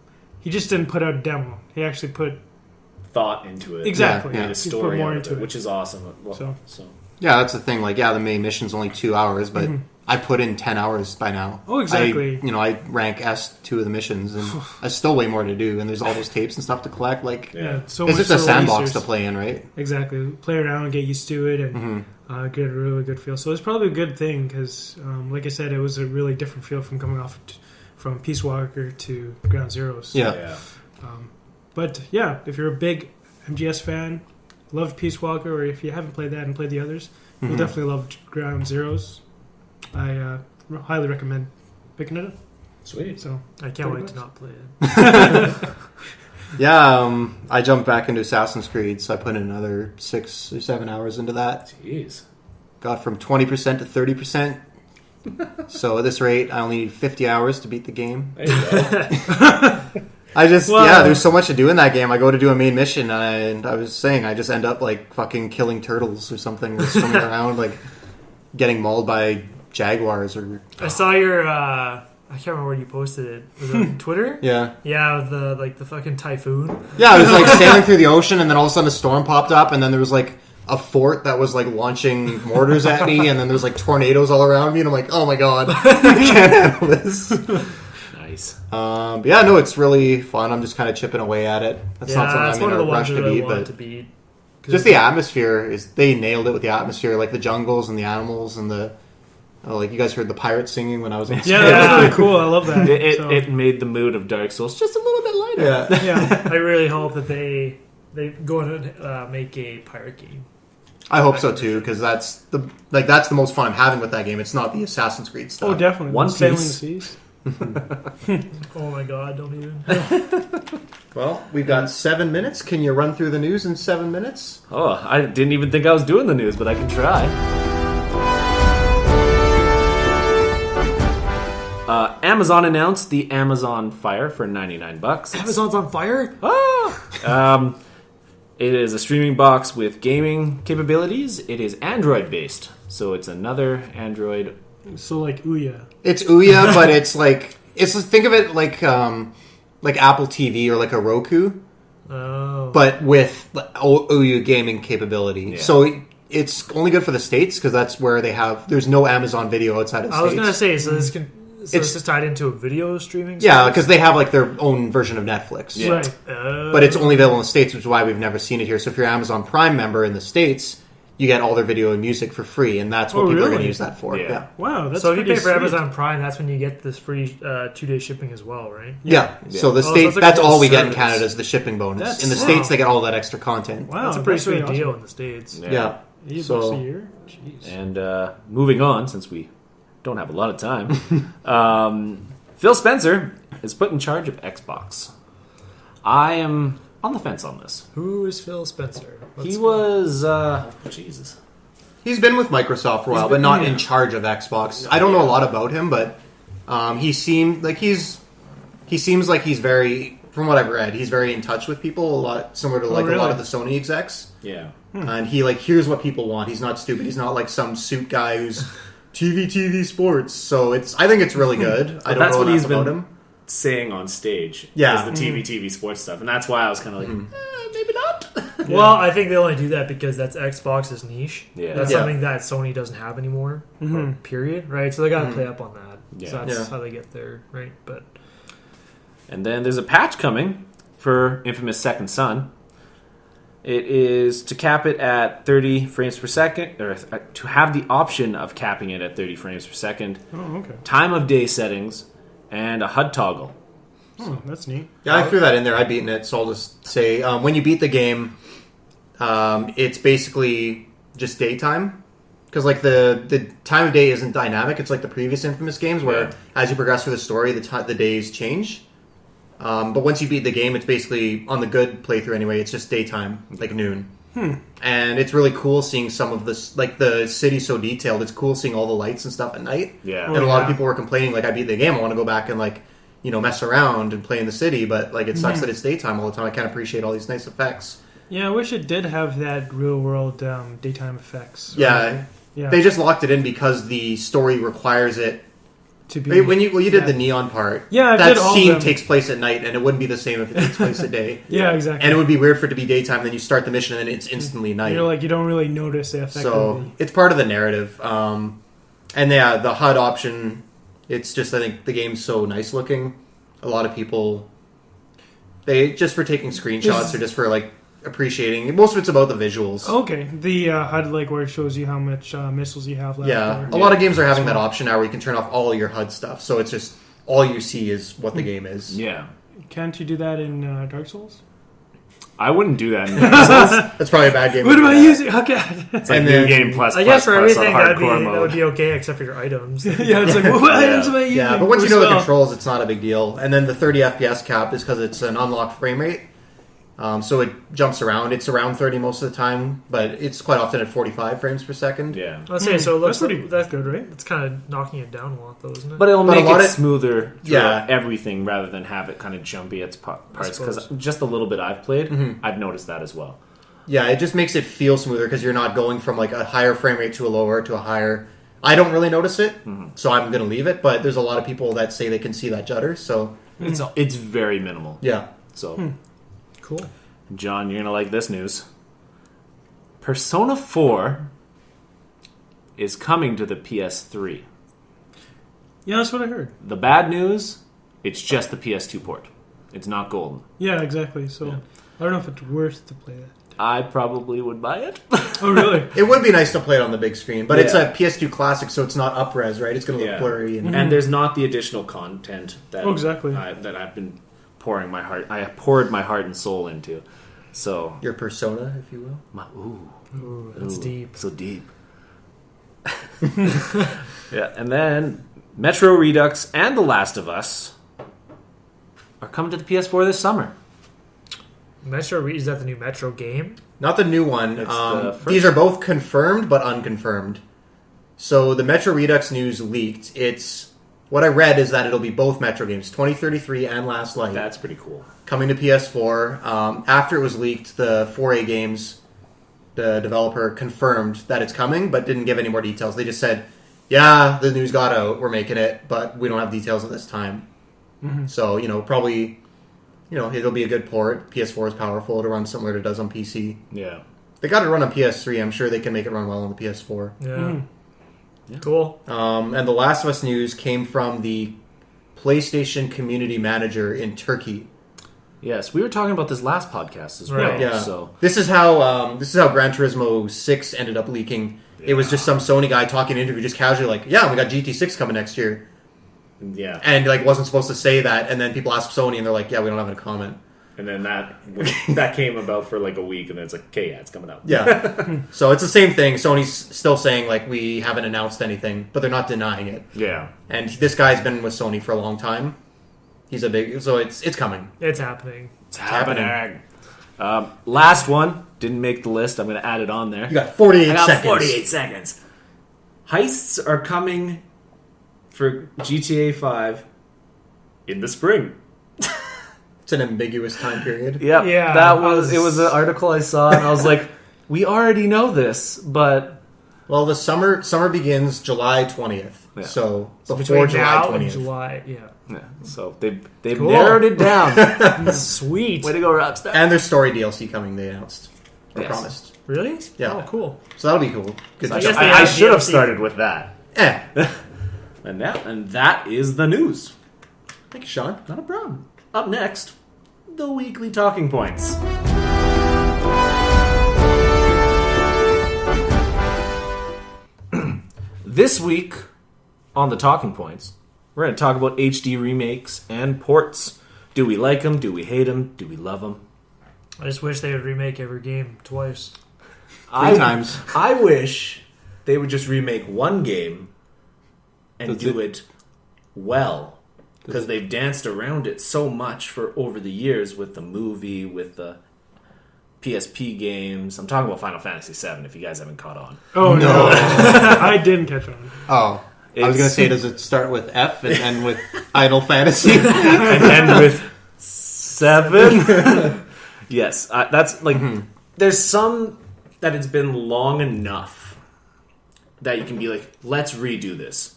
Speaker 2: he just didn't put out a demo. He actually put
Speaker 1: Thought into it.
Speaker 2: exactly
Speaker 3: Yeah,
Speaker 1: Made a
Speaker 2: He
Speaker 1: story
Speaker 2: put more
Speaker 1: out
Speaker 2: into
Speaker 1: of it,
Speaker 2: it.
Speaker 1: which is awesome. Well,
Speaker 2: So-
Speaker 3: Yeah, that's the thing. Like, yeah, the main mission's only 2 hours, but I've put in 10 hours by now.
Speaker 2: Oh, exactly.
Speaker 3: I rank S2 of the missions, and there's still way more to do. And there's all those tapes and stuff to collect. Like,
Speaker 2: so
Speaker 3: it's
Speaker 2: much
Speaker 3: just a
Speaker 2: to
Speaker 3: sandbox
Speaker 2: release.
Speaker 3: to play in, right?
Speaker 2: Exactly. Play around, get used to it, and get a really good feel. So it's probably a good thing because, like I said, it was a really different feel from coming off from Peace Walker to Ground Zeroes.
Speaker 3: Yeah.
Speaker 2: But yeah, if you're a big MGS fan, love Peace Walker, or if you haven't played that and played the others, you'll definitely love Ground Zeroes. I highly recommend picking it up.
Speaker 1: Sweet.
Speaker 2: So
Speaker 4: I can't wait to not play it.
Speaker 3: Yeah, I jumped back into Assassin's Creed, so I put in another 6 or 7 hours into that.
Speaker 1: Jeez.
Speaker 3: Got from 20% to 30%. So at this rate, I only need 50 hours to beat the game.
Speaker 1: There you go.
Speaker 3: There's so much to do in that game. I go to do a main mission, and I was saying I just end up like fucking killing turtles or something, or swimming around, like getting mauled by jaguars or.
Speaker 4: I saw your. I can't remember where you posted it. Was it on Twitter?
Speaker 3: Yeah.
Speaker 4: Yeah, with the fucking typhoon.
Speaker 3: Yeah, I was like sailing through the ocean, and then all of a sudden a storm popped up, and then there was like a fort that was like launching mortars at me, and then there's like tornadoes all around me, and I'm like, oh my god, I can't handle this.
Speaker 1: Nice.
Speaker 3: But yeah, no, it's really fun. I'm just kind of chipping away at it. That's not
Speaker 4: that's
Speaker 3: something
Speaker 4: one
Speaker 3: I'm
Speaker 4: of
Speaker 3: in
Speaker 4: the
Speaker 3: a
Speaker 4: ones
Speaker 3: rush
Speaker 4: that
Speaker 3: to
Speaker 4: I
Speaker 3: beat,
Speaker 4: wanted
Speaker 3: but
Speaker 4: to beat.
Speaker 3: just the atmosphere they nailed it with the atmosphere, like the jungles and the animals and the. Oh, like you guys heard the pirates singing when I was in
Speaker 2: Yeah, that was really cool. I love that.
Speaker 1: It made the mood of Dark Souls just a little bit lighter.
Speaker 2: Yeah.
Speaker 4: I really hope that they go and make a pirate game.
Speaker 3: I hope so too, because that's the most fun I'm having with that game. It's not the Assassin's Creed stuff.
Speaker 2: Oh, definitely.
Speaker 1: One
Speaker 2: Sailing the
Speaker 1: Piece.
Speaker 2: seas.
Speaker 4: Oh my god, don't even.
Speaker 3: Well, we've got 7 minutes. Can you run through the news in 7 minutes?
Speaker 1: Oh, I didn't even think I was doing the news, but I can try. Amazon announced the Amazon Fire for $99.
Speaker 4: Amazon's on fire?
Speaker 1: It is a streaming box with gaming capabilities. It is Android based, so it's another Android.
Speaker 2: So like Ouya.
Speaker 3: It's Ouya, but think of it like Apple TV or like a Roku, but with Ouya gaming capability.
Speaker 1: Yeah.
Speaker 3: So it's only good for the States because that's where there's no Amazon Video outside of the
Speaker 4: I
Speaker 3: States.
Speaker 4: was gonna say, so it's just tied into a video streaming.
Speaker 3: Yeah,
Speaker 4: service?
Speaker 3: because they have like their own version of Netflix.
Speaker 1: Yeah.
Speaker 2: Right.
Speaker 3: But it's only available in the States, which is why we've never seen it here. So if you're an Amazon Prime member in the States, you get all their video and music for free, and that's what people are going to
Speaker 2: really?
Speaker 3: use that for.
Speaker 1: Yeah.
Speaker 3: Yeah.
Speaker 2: Wow, that's
Speaker 4: so if you
Speaker 2: pretty
Speaker 4: pay for
Speaker 2: sweet.
Speaker 4: Amazon Prime, that's when you get this free 2-day shipping as well, right?
Speaker 3: Yeah. So the
Speaker 4: so
Speaker 3: States,
Speaker 4: it's like
Speaker 3: that's
Speaker 4: a whole
Speaker 3: all we get in
Speaker 4: service.
Speaker 3: Canada is the shipping bonus.
Speaker 2: That's-
Speaker 3: in the
Speaker 2: wow.
Speaker 3: States, they get all that extra content.
Speaker 2: Wow,
Speaker 4: That's a pretty sweet
Speaker 2: really
Speaker 4: deal
Speaker 2: awesome.
Speaker 4: in the States.
Speaker 3: Yeah.
Speaker 2: $8
Speaker 3: So-
Speaker 2: a year? Jeez.
Speaker 1: And moving on, since we don't have a lot of time, Phil Spencer is put in charge of Xbox. I am on the fence on this.
Speaker 4: Who is Phil Spencer?
Speaker 1: He was Jesus.
Speaker 3: He's been with Microsoft for a while, but not in charge of Xbox. I don't know a lot about him, but he seems like he's very, from what I've read, he's very in touch with people, a lot similar to like a lot of the Sony execs.
Speaker 1: Yeah.
Speaker 3: And he like hears what people want. He's not stupid. He's not like some suit guy who's TV sports. So I think it's really good. I don't
Speaker 1: that's
Speaker 3: know
Speaker 1: what
Speaker 3: enough
Speaker 1: he's
Speaker 3: about
Speaker 1: been
Speaker 3: him.
Speaker 1: saying on stage.
Speaker 3: Yeah.
Speaker 1: Is the TV sports stuff, and that's why I was kind of like, maybe not.
Speaker 4: Well, I think they only do that because that's Xbox's niche.
Speaker 1: Yeah.
Speaker 4: That's
Speaker 3: Yeah.
Speaker 4: something that Sony doesn't have anymore. Period. Right. So they got to play up on that.
Speaker 1: Yeah.
Speaker 4: So that's
Speaker 3: Yeah.
Speaker 4: how they get there. Right. But
Speaker 1: And then there's a patch coming for Infamous Second Son. It is to cap it at 30 frames per second, or to have the option of capping it at 30 frames per second,
Speaker 2: Oh, okay.
Speaker 1: time of day settings, and a HUD toggle.
Speaker 2: Oh, that's neat.
Speaker 3: Yeah, I threw that in there. I've beaten it, so I'll just say when you beat the game, it's basically just daytime. Because like the time of day isn't dynamic. It's like the previous Infamous games where as you progress through the story, the days change. But once you beat the game, it's basically, on the good playthrough anyway, it's just daytime, like noon. And it's really cool seeing some of this, like the city so detailed. It's cool seeing all the lights and stuff at night.
Speaker 1: Yeah.
Speaker 3: And a lot of people were complaining, like, I beat the game, I want to go back and like, mess around and play in the city, but like it sucks that it's daytime all the time. I can't appreciate all these nice effects.
Speaker 2: Yeah, I wish it did have that real world daytime effects.
Speaker 3: Yeah.
Speaker 2: Yeah.
Speaker 3: They just locked it in because the story requires it.
Speaker 2: to be
Speaker 3: When you did the neon part,
Speaker 2: Yeah, I
Speaker 3: that
Speaker 2: did all of
Speaker 3: scene
Speaker 2: them.
Speaker 3: takes place at night, and it wouldn't be the same if it takes place at day.
Speaker 2: Yeah, exactly.
Speaker 3: And it would be weird for it to be daytime, then you start the mission, and then it's instantly night.
Speaker 2: You're like, you don't really notice the effect
Speaker 3: So
Speaker 2: of the...
Speaker 3: it's part of the narrative. And yeah, the HUD option, it's just, I think the game's so nice looking. A lot of people, they just for taking screenshots or just for like appreciating. Most of it's about the visuals.
Speaker 2: Okay, the HUD, like where it shows you how much missiles you have left.
Speaker 3: Yeah,
Speaker 2: or-
Speaker 3: a lot of games are having that option now where you can turn off all your HUD stuff. So it's just, all you see is what the game is.
Speaker 1: Yeah.
Speaker 2: Can't you do that in Dark Souls?
Speaker 1: I wouldn't do that in Dark Souls.
Speaker 3: That's probably a bad game.
Speaker 2: What
Speaker 3: to
Speaker 2: am
Speaker 3: do
Speaker 2: I
Speaker 3: that.
Speaker 2: using? Okay.
Speaker 1: It's like
Speaker 3: And
Speaker 1: new
Speaker 3: then-
Speaker 1: game plus
Speaker 4: I guess
Speaker 1: plus
Speaker 4: for
Speaker 1: plus on
Speaker 4: everything that
Speaker 1: hardcore
Speaker 4: would
Speaker 1: mode.
Speaker 4: be okay except for your items.
Speaker 2: Yeah, it's like, what items am I using?
Speaker 3: Yeah, but once you know the
Speaker 2: Well,
Speaker 3: controls, it's not a big deal. And then the 30 FPS cap is because it's an unlocked frame rate. So it jumps around. It's around 30 most of the time, but it's quite often at 45 frames per second.
Speaker 1: Yeah.
Speaker 4: Let's say so. It looks
Speaker 2: that's
Speaker 4: like
Speaker 2: that's good, right?
Speaker 4: it's kind of knocking it down a lot, though, isn't it?
Speaker 1: But it'll
Speaker 3: But a
Speaker 1: make
Speaker 3: lot
Speaker 1: it
Speaker 3: of-
Speaker 1: smoother through
Speaker 3: Yeah.
Speaker 1: everything rather than have it kind of jumpy at parts. Because
Speaker 4: suppose.
Speaker 1: just the little bit I've played,
Speaker 3: Mm-hmm.
Speaker 1: I've noticed that as well.
Speaker 3: Yeah, it just makes it feel smoother because you're not going from like a higher frame rate to a lower to a higher. I don't really notice it, so I'm going to leave it. But there's a lot of people that say they can see that judder. So
Speaker 1: It's very minimal.
Speaker 3: yeah,
Speaker 1: So,
Speaker 4: Cool.
Speaker 1: John, you're going to like this news. Persona 4 is coming to the PS3.
Speaker 2: Yeah, that's what I heard.
Speaker 1: The bad news, it's just the PS2 port. It's not golden.
Speaker 2: Yeah, exactly. So I don't know if it's worth to play that.
Speaker 1: I probably would buy it.
Speaker 2: Oh, really?
Speaker 3: it would be nice to play it on the big screen, but it's
Speaker 1: Yeah.
Speaker 3: a PS2 classic, so it's not up-res, right? It's going to look
Speaker 1: Yeah.
Speaker 3: blurry. And
Speaker 1: And there's not the additional content that
Speaker 2: Oh, exactly.
Speaker 1: that I've been pouring my heart. I have poured my heart and soul into. So,
Speaker 3: your persona, if you will.
Speaker 4: Ooh, that's deep.
Speaker 1: So deep. Yeah, and then Metro Redux and The Last of Us are coming to the PS4 this summer.
Speaker 4: Metro, is that the new Metro game?
Speaker 3: Not the new one.
Speaker 1: It's the first-
Speaker 3: These are both confirmed but unconfirmed. So the Metro Redux news leaked. It's what I read is that it'll be both Metro games, 2033 and Last Light,
Speaker 1: That's pretty cool.
Speaker 3: coming to PS4. After it was leaked, the 4A Games, the developer, confirmed that it's coming, but didn't give any more details. They just said, "Yeah, the news got out. We're making it, but we don't have details at this time." So probably. It'll be a good port. PS4 is powerful. It'll run similar to it does on PC.
Speaker 1: Yeah.
Speaker 3: They got it run on PS3. I'm sure they can make it run well on the PS4.
Speaker 4: Yeah. Cool.
Speaker 3: And the Last of Us news came from the PlayStation Community Manager in Turkey.
Speaker 1: Yes, we were talking about this last podcast as well.
Speaker 4: Right.
Speaker 3: Yeah.
Speaker 1: So,
Speaker 3: This is how Gran Turismo 6 ended up leaking. It was just some Sony guy talking in an interview, just casually like, "Yeah, we got GT6 coming next year,"
Speaker 1: yeah.
Speaker 3: and like wasn't supposed to say that. And then people asked Sony, and they're like, "Yeah, we don't have any comment."
Speaker 1: And then that came about for like a week, and then it's like, okay, yeah, it's coming out.
Speaker 3: Yeah. So it's the same thing. Sony's still saying like we haven't announced anything, but they're not denying it.
Speaker 1: Yeah.
Speaker 3: And this guy's been with Sony for a long time. He's a big, so it's coming.
Speaker 4: It's happening.
Speaker 1: It's happening. Last one didn't make the list. I'm going to add it on there.
Speaker 3: You got 48
Speaker 1: I got
Speaker 3: seconds.
Speaker 1: 48 seconds. Heists are coming for GTA 5 in the spring.
Speaker 3: It's an ambiguous time period.
Speaker 1: Yep.
Speaker 2: Yeah,
Speaker 1: That
Speaker 2: I
Speaker 1: was. It was an article I saw, and I was like, we already know this, but
Speaker 3: Well, the summer begins July 20th.
Speaker 1: Yeah.
Speaker 3: So before
Speaker 4: Between
Speaker 3: July
Speaker 4: now
Speaker 3: 20th.
Speaker 4: and July. Yeah.
Speaker 1: yeah. So they've
Speaker 4: Cool.
Speaker 1: narrowed it down.
Speaker 4: Sweet.
Speaker 1: Way to go, Rockstar.
Speaker 3: And there's story DLC coming, they announced. Or
Speaker 1: Yes.
Speaker 3: promised.
Speaker 4: Really?
Speaker 3: Yeah.
Speaker 4: Oh, cool.
Speaker 3: So that'll be cool. Good
Speaker 1: I,
Speaker 3: to
Speaker 4: guess
Speaker 3: see.
Speaker 4: they
Speaker 1: I
Speaker 4: have
Speaker 1: should have
Speaker 4: DLC.
Speaker 1: started with that.
Speaker 3: Eh.
Speaker 1: And that is the news.
Speaker 3: Thank you, Sean.
Speaker 1: Not a problem. Up next, the weekly talking points. This week on the talking points, we're going to talk about HD remakes and ports. Do we like them? Do we hate them? Do we love them?
Speaker 4: I just wish they would remake every game twice.
Speaker 3: Three times.
Speaker 1: I wish they would just remake one game and
Speaker 3: Does
Speaker 1: do it well. Because they've danced around it so much for over the years with the movie, with the PSP games. I'm talking about Final Fantasy VII, if you guys haven't caught on.
Speaker 2: Oh, no. I didn't catch on.
Speaker 3: Oh. I was going to say, does it start with F and end with Idle Fantasy?
Speaker 1: And end with 7? Yes. That's like... There's some that it's been long enough that you can be like, let's redo this.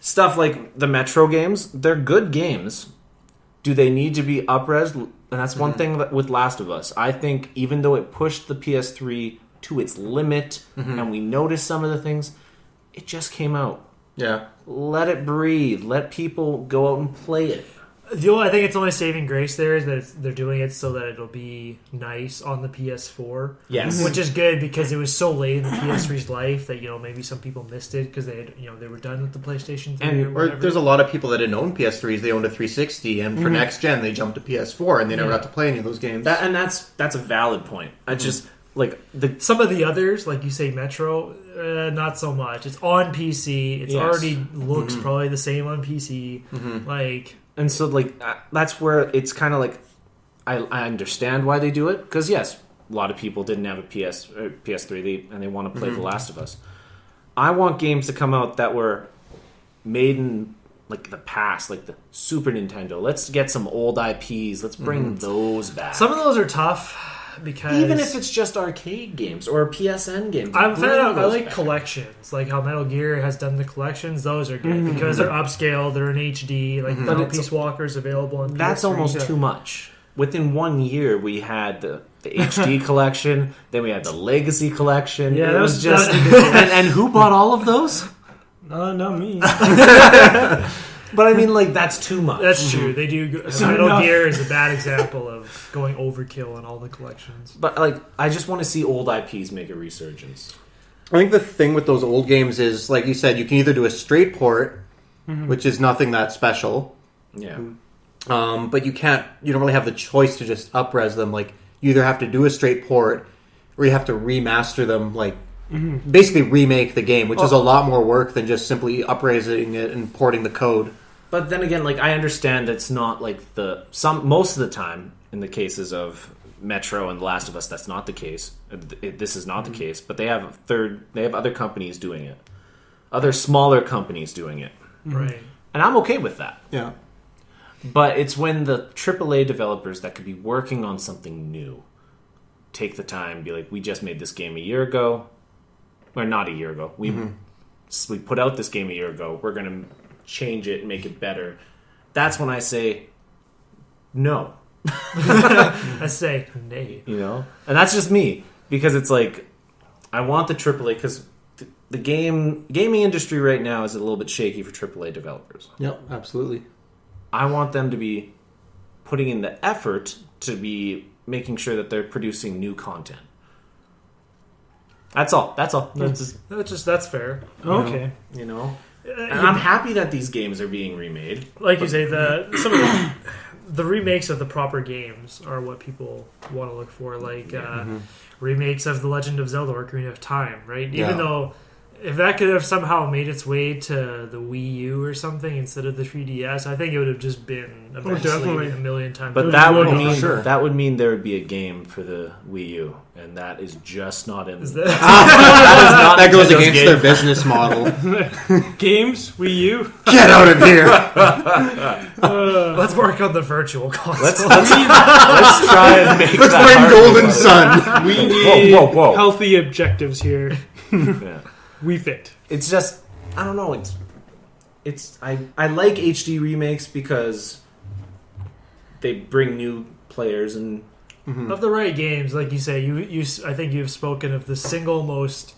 Speaker 1: Stuff like the Metro games, they're good games. Do they need to be up-res? And that's one thing that with Last of Us. I think even though it pushed the PS3 to its limit and we noticed some of the things, it just came out.
Speaker 3: Yeah.
Speaker 1: Let it breathe. Let people go out and play it.
Speaker 4: I think it's only saving grace there is that they're doing it so that it'll be nice on the PS4.
Speaker 1: Yes.
Speaker 4: Which is good because it was so late in the PS3's life that, maybe some people missed it because they had, they were done with the PlayStation 3 or whatever.
Speaker 3: There's a lot of people that didn't own PS3s. They owned a 360, and for next gen, they jumped to PS4, and they never got to play any of those games.
Speaker 1: That's a valid point. I just
Speaker 4: some of the others, like you say, Metro, not so much. It's on PC. It's already looks probably the same on PC.
Speaker 1: And so, that's where it's kind of like, I understand why they do it. Because, yes, a lot of people didn't have a PS3 and they want to play The Last of Us. I want games to come out that were made in, the past, like the Super Nintendo. Let's get some old IPs. Let's bring those back.
Speaker 4: Some of those are tough because...
Speaker 1: Even if it's just arcade games or PSN games.
Speaker 4: I like collections. Like how Metal Gear has done the collections. Those are good because they're upscale. They're in HD. Like Peace Walker's available on PS3.
Speaker 1: That's almost too much. Within 1 year, we had the HD collection. Then we had the Legacy collection.
Speaker 4: Yeah,
Speaker 1: it was just... and who bought all of those?
Speaker 2: Not me.
Speaker 1: But I mean, that's too much.
Speaker 4: That's true. They do. Metal Gear is a bad example of going overkill on all the collections.
Speaker 1: But I just want to see old IPs make a resurgence.
Speaker 3: I think the thing with those old games is, like you said, you can either do a straight port, which is nothing that special.
Speaker 1: Yeah.
Speaker 3: But you don't really have the choice to just up-res them. Like, you either have to do a straight port, or you have to remaster them, basically remake the game, which is a lot more work than just simply up-resing it and porting the code.
Speaker 1: But then again, I understand that's not most of the time in the cases of Metro and The Last of Us, that's not the case. This is not the case, but they have other companies doing it. Other smaller companies doing it.
Speaker 4: Right.
Speaker 1: And I'm okay with that.
Speaker 3: Yeah.
Speaker 1: But it's when the AAA developers that could be working on something new take the time, be like, we just made this game a year ago. Or not a year ago. We put out this game a year ago. We're going to change it and make it better. That's when I say no.
Speaker 4: I say nay.
Speaker 1: And that's just me. Because it's I want the AAA, because the gaming industry right now is a little bit shaky for AAA developers.
Speaker 3: Yep, absolutely.
Speaker 1: I want them to be putting in the effort to be making sure that they're producing new content. That's all. That's
Speaker 4: fair.
Speaker 2: Okay.
Speaker 1: And I'm happy that these games are being remade.
Speaker 4: Like you say, some of the remakes of the proper games are what people want to look for. Remakes of The Legend of Zelda or Ocarina of Time, right?
Speaker 3: Yeah.
Speaker 4: Even though if that could have somehow made its way to the Wii U or something instead of the 3DS, I think it would have just been
Speaker 2: definitely
Speaker 4: a million times.
Speaker 1: But that would mean there would be a game for the Wii U, and that is just not in.
Speaker 3: That goes against their business model.
Speaker 2: Games, Wii U.
Speaker 3: Get out of here!
Speaker 4: Let's work on the virtual console.
Speaker 1: Let's try and make.
Speaker 3: Let's bring Golden Sun.
Speaker 2: We need
Speaker 1: whoa.
Speaker 2: healthy objectives here.
Speaker 1: Yeah.
Speaker 2: We fit.
Speaker 1: It's just, I don't know. I like HD remakes because they bring new players and
Speaker 4: of the right games, like you say. You I think you've spoken of the single most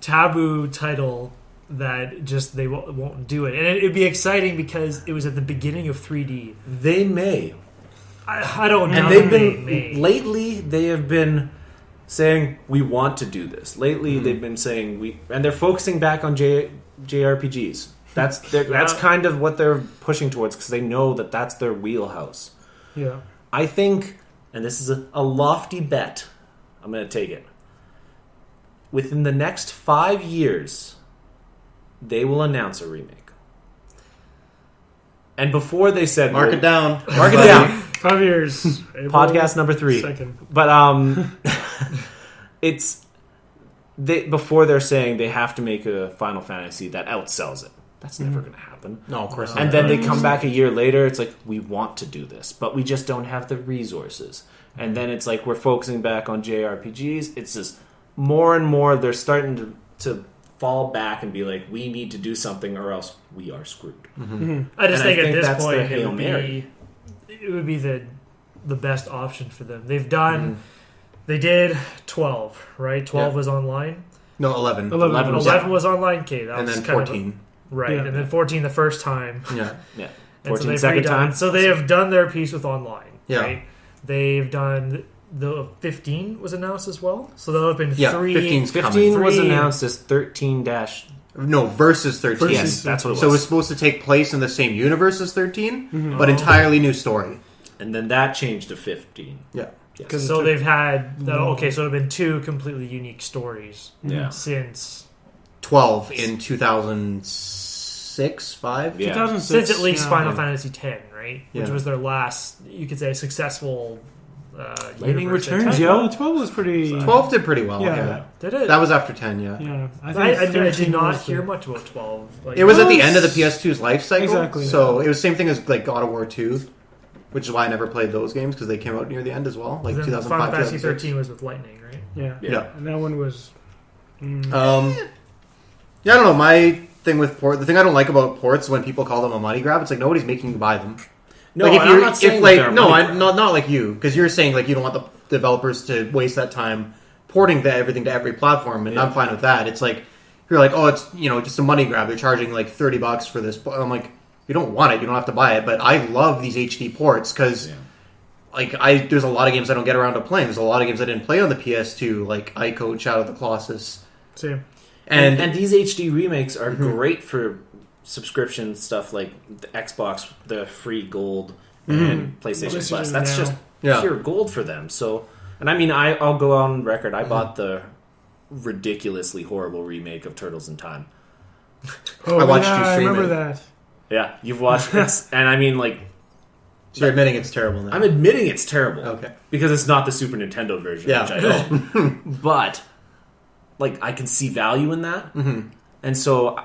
Speaker 4: taboo title that just they won't do it, and it'd be exciting because it was at the beginning of 3D.
Speaker 1: They may.
Speaker 4: I don't know.
Speaker 1: And they've been lately. They have been saying we want to do this. Lately, they've been saying and they're focusing back on JRPGs. That's kind of what they're pushing towards because they know that that's their wheelhouse.
Speaker 2: Yeah,
Speaker 1: I think, and this is a lofty bet, I'm going to take it. Within the next 5 years, they will announce a remake. And before they said,
Speaker 3: Mark it down.
Speaker 2: 5 years.
Speaker 1: Podcast number 3.
Speaker 2: Second.
Speaker 1: But before they're saying they have to make a Final Fantasy that outsells it. That's never going to happen.
Speaker 3: No, of course not.
Speaker 1: And then they come back a year later, it's like, we want to do this, but we just don't have the resources. And then it's like we're focusing back on JRPGs. It's just more and more they're starting to fall back and be like, we need to do something or else we are screwed.
Speaker 4: I just think at this
Speaker 1: that's
Speaker 4: point
Speaker 1: the Hail Mary.
Speaker 4: it would be the best option for them. They've done... They did 12, right? 12 was online.
Speaker 3: No, 11.
Speaker 2: 11 was
Speaker 4: 11 was online, okay. That
Speaker 3: And
Speaker 4: was
Speaker 3: then
Speaker 4: kind of
Speaker 3: 14.
Speaker 4: right,
Speaker 2: Yeah.
Speaker 4: and then 14 the first time.
Speaker 3: Yeah.
Speaker 1: Yeah.
Speaker 4: And so
Speaker 1: 14
Speaker 4: they've
Speaker 1: second
Speaker 4: redone-
Speaker 1: time.
Speaker 4: So they have done their piece with online,
Speaker 3: Yeah.
Speaker 4: right? They've done the 15 was announced as well. So there'll have been
Speaker 3: Yeah,
Speaker 4: 3.
Speaker 3: 15's
Speaker 1: 15 was
Speaker 4: Three-
Speaker 1: announced as 13 dash.
Speaker 3: No, versus 13.
Speaker 2: Versus-
Speaker 1: Yes, that's what it was.
Speaker 3: So it was supposed to take place in the same universe as 13,
Speaker 2: Mm-hmm.
Speaker 3: but entirely new story.
Speaker 1: And then that changed to 15.
Speaker 3: Yeah.
Speaker 1: Yes.
Speaker 4: So they've had okay. So there have been 2 completely unique stories
Speaker 1: Yeah.
Speaker 4: since
Speaker 3: 12 in 2006, 5?
Speaker 1: Yeah.
Speaker 2: 2006.
Speaker 4: since at least
Speaker 2: yeah.
Speaker 4: Final Fantasy X, right? Which
Speaker 3: Yeah.
Speaker 4: was their last, you could say, successful.
Speaker 1: Lightning
Speaker 4: universe.
Speaker 1: Returns,
Speaker 2: Yeah,
Speaker 1: yo.
Speaker 2: 12 was pretty.
Speaker 3: 12 did pretty well.
Speaker 2: Yeah.
Speaker 3: Yeah.
Speaker 4: Did it?
Speaker 3: That was after 10, yeah.
Speaker 2: Yeah,
Speaker 4: I
Speaker 2: 13
Speaker 4: did not
Speaker 2: was
Speaker 4: hear
Speaker 2: the-
Speaker 4: much about 12. Like,
Speaker 3: It was at the
Speaker 2: Well,
Speaker 3: end of the PS2's life cycle.
Speaker 2: Exactly.
Speaker 3: So it was same thing as like God of War 2, which is why I never played those games because they came out near the end as well, like
Speaker 4: then
Speaker 3: 2005,
Speaker 4: Final Fantasy
Speaker 3: 2006.
Speaker 4: 13 was with Lightning, right?
Speaker 2: Yeah.
Speaker 3: Yeah.
Speaker 2: And that one was.
Speaker 3: Yeah, I don't know. My thing with the thing I don't like about ports when people call them a money grab, it's like nobody's making you buy them.
Speaker 1: No,
Speaker 3: like if
Speaker 1: I'm
Speaker 3: you're,
Speaker 1: not saying
Speaker 3: if
Speaker 1: that
Speaker 3: like
Speaker 1: they're
Speaker 3: no,
Speaker 1: money
Speaker 3: I'm not like you because you're saying like you don't want the developers to waste that time porting everything to every platform, and
Speaker 1: Yeah.
Speaker 3: I'm fine with that. It's like you're like, oh, it's just a money grab. They're charging like $30 for this. I'm like, you don't want it, you don't have to buy it. But I love these HD ports because.
Speaker 1: Yeah.
Speaker 3: Like there's a lot of games I don't get around to playing. There's a lot of games I didn't play on the PS2, like Ico, Shadow of the Colossus,
Speaker 2: Same.
Speaker 3: and
Speaker 1: these HD remakes are great for subscription stuff like the Xbox, the free gold, and PlayStation
Speaker 2: PlayStation
Speaker 1: Plus. That's
Speaker 2: Now.
Speaker 1: just
Speaker 3: Yeah.
Speaker 1: pure gold for them. So, and I mean, I'll go on record. I bought the ridiculously horrible remake of Turtles in Time.
Speaker 2: Oh,
Speaker 3: I watched
Speaker 2: yeah,
Speaker 3: you
Speaker 2: I
Speaker 3: stream
Speaker 2: remember
Speaker 3: it.
Speaker 2: that.
Speaker 1: Yeah, you've watched it, and I mean, like,
Speaker 3: so you're admitting it's terrible now.
Speaker 1: I'm admitting it's terrible.
Speaker 3: Okay.
Speaker 1: Because it's not the Super Nintendo version,
Speaker 3: Yeah.
Speaker 1: which I know. But, like, I can see value in that. Mm-hmm. And so,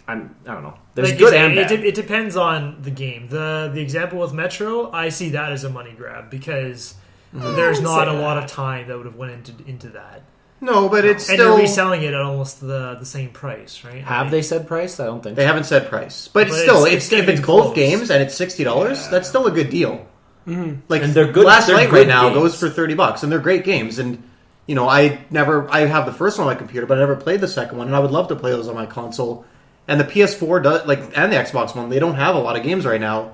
Speaker 1: I don't know. There's
Speaker 4: Like you
Speaker 1: good
Speaker 4: say,
Speaker 1: and bad.
Speaker 4: it depends on the game. The example with Metro, I see that as a money grab because there's not a lot of time that would have went into that.
Speaker 3: No, but it's
Speaker 4: And
Speaker 3: still
Speaker 4: you're reselling it at almost the same price, right?
Speaker 1: Have they said price? I don't think
Speaker 3: they
Speaker 1: so.
Speaker 3: haven't said price, but,
Speaker 4: But
Speaker 3: still,
Speaker 4: it's
Speaker 3: if it's
Speaker 4: getting
Speaker 3: both
Speaker 4: close.
Speaker 3: games and it's $60, that's still a good deal. Like
Speaker 1: And they're good-
Speaker 3: Last
Speaker 1: they're
Speaker 3: Light
Speaker 1: good
Speaker 3: right now
Speaker 1: games.
Speaker 3: goes for $30, and they're great games. And I have the first one on my computer, but I never played the second one, and I would love to play those on my console. And the PS4 does, and the Xbox One, they don't have a lot of games right now.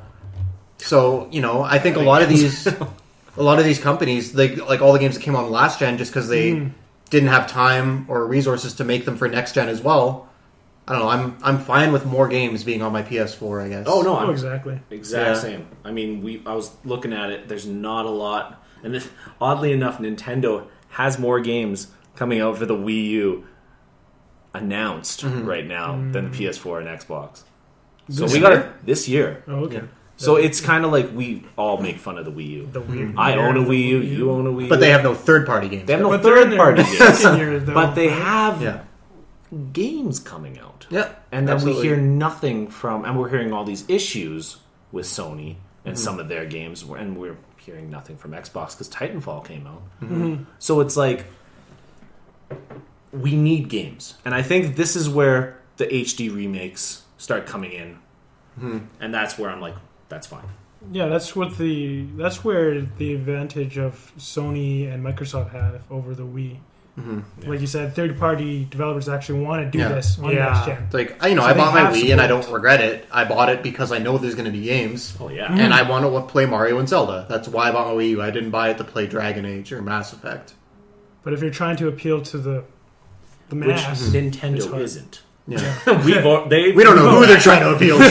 Speaker 3: So I think a lot of these companies, like all the games that came on last gen, just because they didn't have time or resources to make them for next gen as well. I don't know. I'm fine with more games being on my PS4, I guess.
Speaker 1: Oh, no,
Speaker 2: Oh,
Speaker 1: I'm
Speaker 2: exactly.
Speaker 1: exact
Speaker 3: Yeah.
Speaker 1: same. I mean, I was looking at it. There's not a lot. And oddly enough, Nintendo has more games coming out for the Wii U announced right now than the PS4 and Xbox. So
Speaker 2: This
Speaker 1: we got
Speaker 2: year?
Speaker 1: it this year.
Speaker 2: Oh, okay.
Speaker 3: Yeah.
Speaker 1: So it's kind of like we all make fun of the Wii U.
Speaker 4: The weird.
Speaker 1: I own a Wii U. You own a Wii U.
Speaker 3: But they have no third-party games.
Speaker 1: They have no
Speaker 2: But they're in
Speaker 1: third-party
Speaker 2: their
Speaker 1: games.
Speaker 2: second year, though.
Speaker 1: But they have
Speaker 3: Yeah.
Speaker 1: games coming out.
Speaker 3: Yeah.
Speaker 1: And then
Speaker 3: Absolutely.
Speaker 1: we hear nothing from, and we're hearing all these issues with Sony and some of their games, and we're hearing nothing from Xbox because Titanfall came out. So it's like, we need games. And I think this is where the HD remakes start coming in. And that's where I'm like, that's fine.
Speaker 2: Yeah, that's where the advantage of Sony and Microsoft have over the Wii. Like you said, third-party developers actually want to do
Speaker 3: Yeah.
Speaker 2: this on
Speaker 4: Yeah.
Speaker 2: next gen.
Speaker 3: It's like,
Speaker 2: So
Speaker 3: I
Speaker 2: they
Speaker 3: bought my
Speaker 2: have
Speaker 3: Wii and I
Speaker 2: support.
Speaker 3: don't regret it. I bought it because I know there's going to be games.
Speaker 1: Oh, yeah.
Speaker 3: And I want to play Mario and Zelda. That's why I bought my Wii U. I didn't buy it to play Dragon Age or Mass Effect.
Speaker 2: But if you're trying to appeal to the
Speaker 1: Which
Speaker 2: mass, it's
Speaker 1: Nintendo
Speaker 2: hard.
Speaker 1: isn't.
Speaker 3: Yeah.
Speaker 1: We
Speaker 3: We don't know who they're trying to appeal to.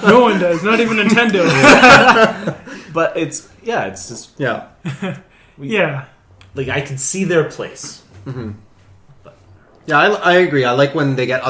Speaker 2: no one does, not even Nintendo.
Speaker 1: But it's just,
Speaker 3: Yeah.
Speaker 2: Yeah,
Speaker 1: like, I can see their place.
Speaker 3: Yeah, I agree. I like when they get